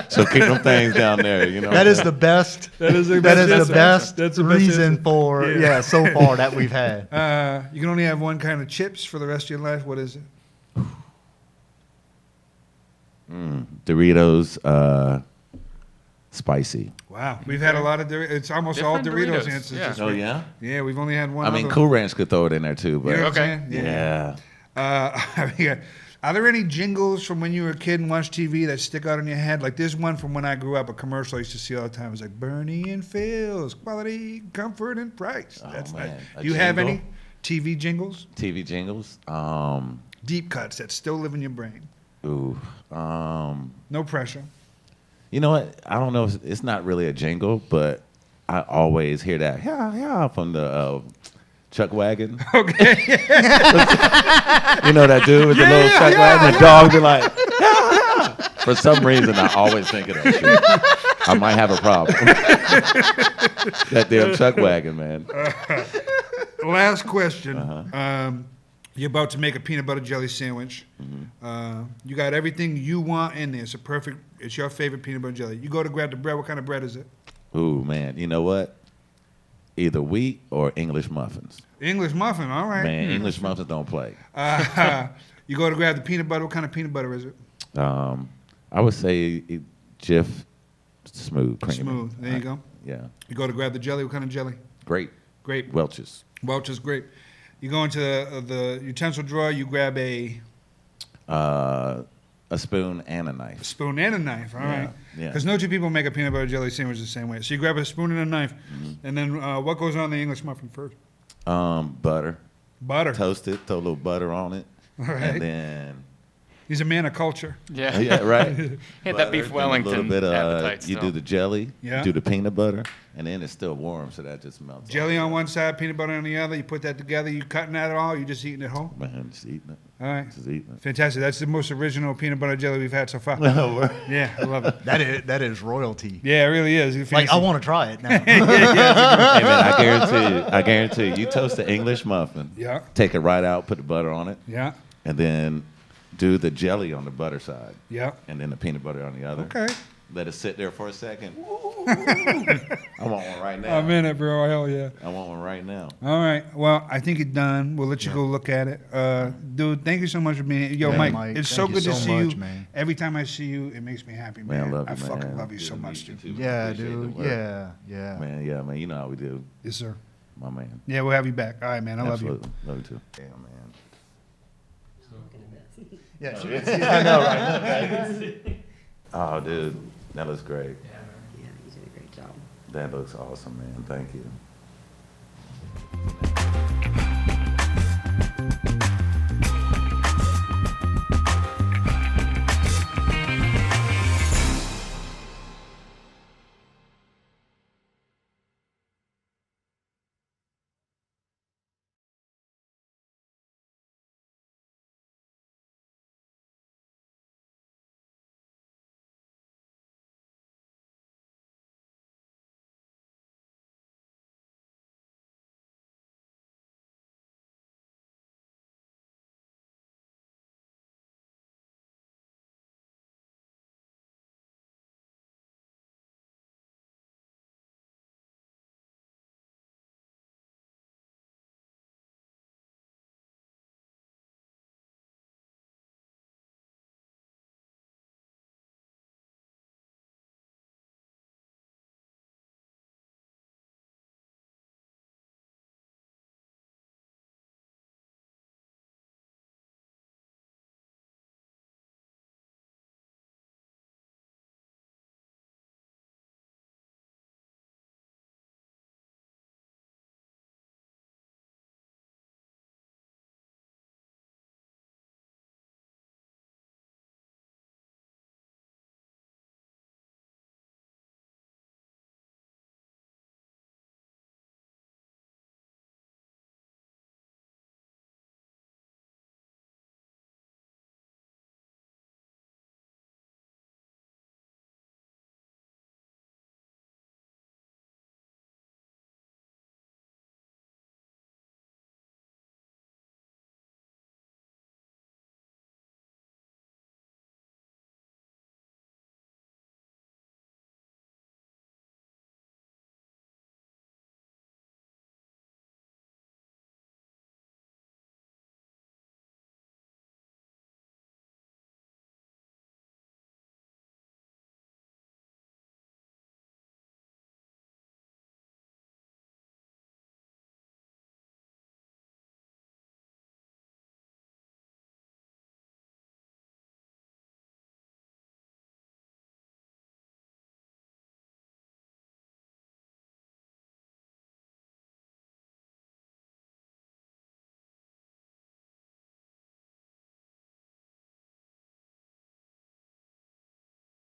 [SPEAKER 2] So keep them things down there. You know.
[SPEAKER 1] That is the best.
[SPEAKER 3] That is the
[SPEAKER 1] That is
[SPEAKER 3] best
[SPEAKER 1] the best
[SPEAKER 3] That's the best
[SPEAKER 1] reason
[SPEAKER 3] answer.
[SPEAKER 1] for
[SPEAKER 3] Yeah.
[SPEAKER 1] so far that we've had.
[SPEAKER 3] You can only have one kind of chips for the rest of your life. What is it?
[SPEAKER 2] Doritos, spicy.
[SPEAKER 3] Wow, we've had a lot of Doritos. It's almost
[SPEAKER 4] Different
[SPEAKER 3] all Doritos,
[SPEAKER 4] Doritos,
[SPEAKER 3] answers.
[SPEAKER 4] yeah.
[SPEAKER 3] this
[SPEAKER 2] Oh
[SPEAKER 3] week.
[SPEAKER 2] yeah.
[SPEAKER 3] Yeah, we've only had one.
[SPEAKER 2] I mean,
[SPEAKER 3] other.
[SPEAKER 2] Cool Ranch could throw it in there too, but
[SPEAKER 3] You know what
[SPEAKER 1] Okay.
[SPEAKER 3] I'm saying?
[SPEAKER 2] yeah.
[SPEAKER 3] Are there any jingles from when you were a kid and watched TV that stick out in your head? Like there's one from when I grew up, a commercial I used to see all the time. It was like Bernie and Phil's quality, comfort, and price.
[SPEAKER 2] Oh,
[SPEAKER 3] That's
[SPEAKER 2] man.
[SPEAKER 3] nice.
[SPEAKER 2] A
[SPEAKER 3] Do you have
[SPEAKER 2] jingle?
[SPEAKER 3] any TV jingles?
[SPEAKER 2] TV jingles.
[SPEAKER 3] Deep cuts that still live in your brain.
[SPEAKER 2] Ooh.
[SPEAKER 3] No pressure.
[SPEAKER 2] You know what? I don't know. It's not really a jingle, but I always hear that yeah from the Chuck Wagon.
[SPEAKER 3] Okay.
[SPEAKER 2] You know that dude with the little Chuck Wagon? The dog be like, yeah. For some reason, I always think of that shit. I might have a problem. That damn Chuck Wagon, man.
[SPEAKER 3] Last question.
[SPEAKER 2] Uh-huh.
[SPEAKER 3] You're about to make a peanut butter jelly sandwich. You got everything you want in there. It's your favorite peanut butter jelly. You go to grab the bread. What kind of bread is it?
[SPEAKER 2] Ooh, man. You know what? Either wheat or English muffins.
[SPEAKER 3] English muffin. All right.
[SPEAKER 2] Man, English muffins don't play.
[SPEAKER 3] You go to grab the peanut butter. What kind of peanut butter is it?
[SPEAKER 2] I would say Jif Smooth Creamy.
[SPEAKER 3] Smooth. There you go.
[SPEAKER 2] Yeah.
[SPEAKER 3] You go to grab the jelly. What kind of jelly?
[SPEAKER 2] Great.
[SPEAKER 3] Grape.
[SPEAKER 2] Welch's.
[SPEAKER 3] Welch's grape. You go into the utensil drawer. You grab a
[SPEAKER 2] A spoon and a knife.
[SPEAKER 3] spoon and a knife. All right.
[SPEAKER 2] yeah.
[SPEAKER 3] Because no two people make a peanut butter jelly sandwich the same way. So you grab a spoon and a knife, and then what goes on the English muffin first?
[SPEAKER 2] Butter.
[SPEAKER 3] Butter.
[SPEAKER 2] Toast it, throw a little butter on it.
[SPEAKER 3] All right.
[SPEAKER 2] And then,
[SPEAKER 3] He's a man of culture.
[SPEAKER 4] Yeah.
[SPEAKER 2] yeah, right.
[SPEAKER 4] Hit
[SPEAKER 2] Butter,
[SPEAKER 4] that beef
[SPEAKER 2] then
[SPEAKER 4] Wellington
[SPEAKER 2] A little bit
[SPEAKER 4] appetite
[SPEAKER 2] you
[SPEAKER 4] still.
[SPEAKER 2] do the jelly,
[SPEAKER 3] Yeah.
[SPEAKER 2] you do the peanut butter, and then it's still warm, so that just melts.
[SPEAKER 3] Jelly on one side, peanut butter on the other. You put that together. You cutting that at all? You just eating it whole?
[SPEAKER 2] Man, just eating it.
[SPEAKER 3] All right.
[SPEAKER 2] Just eating it.
[SPEAKER 3] Fantastic. That's the most original peanut butter jelly we've had so far. Yeah, I love it.
[SPEAKER 1] That is royalty.
[SPEAKER 3] Yeah, it really is. It's
[SPEAKER 1] Like
[SPEAKER 3] fancy.
[SPEAKER 1] I want to try it now.
[SPEAKER 2] Hey man, I guarantee you, you toast the English muffin,
[SPEAKER 3] Yeah.
[SPEAKER 2] take it right out, put the butter on it,
[SPEAKER 3] Yeah.
[SPEAKER 2] and then do the jelly on the butter side,
[SPEAKER 3] Yeah.
[SPEAKER 2] and then the peanut butter on the other.
[SPEAKER 3] Okay.
[SPEAKER 2] Let it sit there for a second. I want one right now.
[SPEAKER 3] I'm in it, bro. Hell yeah.
[SPEAKER 2] I want one right now.
[SPEAKER 3] All right. Well, I think it's done. We'll let you go look at it. Dude, thank you so much for being here. Yo,
[SPEAKER 2] Yeah,
[SPEAKER 3] Mike,
[SPEAKER 1] Mike,
[SPEAKER 3] it's so
[SPEAKER 1] thank you
[SPEAKER 3] good to
[SPEAKER 1] so
[SPEAKER 3] see
[SPEAKER 1] much,
[SPEAKER 3] you.
[SPEAKER 1] man.
[SPEAKER 3] Every time I see you, it makes me happy, man.
[SPEAKER 2] Man, I love you,
[SPEAKER 3] I fucking
[SPEAKER 2] man.
[SPEAKER 3] love you so
[SPEAKER 2] Good to
[SPEAKER 3] much,
[SPEAKER 2] meet
[SPEAKER 3] dude.
[SPEAKER 2] you, too.
[SPEAKER 1] Yeah,
[SPEAKER 2] Appreciate the
[SPEAKER 1] dude.
[SPEAKER 2] work.
[SPEAKER 1] Yeah.
[SPEAKER 2] Man, you know how we do.
[SPEAKER 3] Yes, sir.
[SPEAKER 2] My man.
[SPEAKER 3] Yeah, we'll have you back. All right, man. I love you.
[SPEAKER 2] Absolutely. Love you too. Yeah, man.
[SPEAKER 1] Yeah.
[SPEAKER 2] I know, right? Oh, dude. That looks great.
[SPEAKER 5] Yeah, you did a great job.
[SPEAKER 2] That looks awesome, man. Thank you.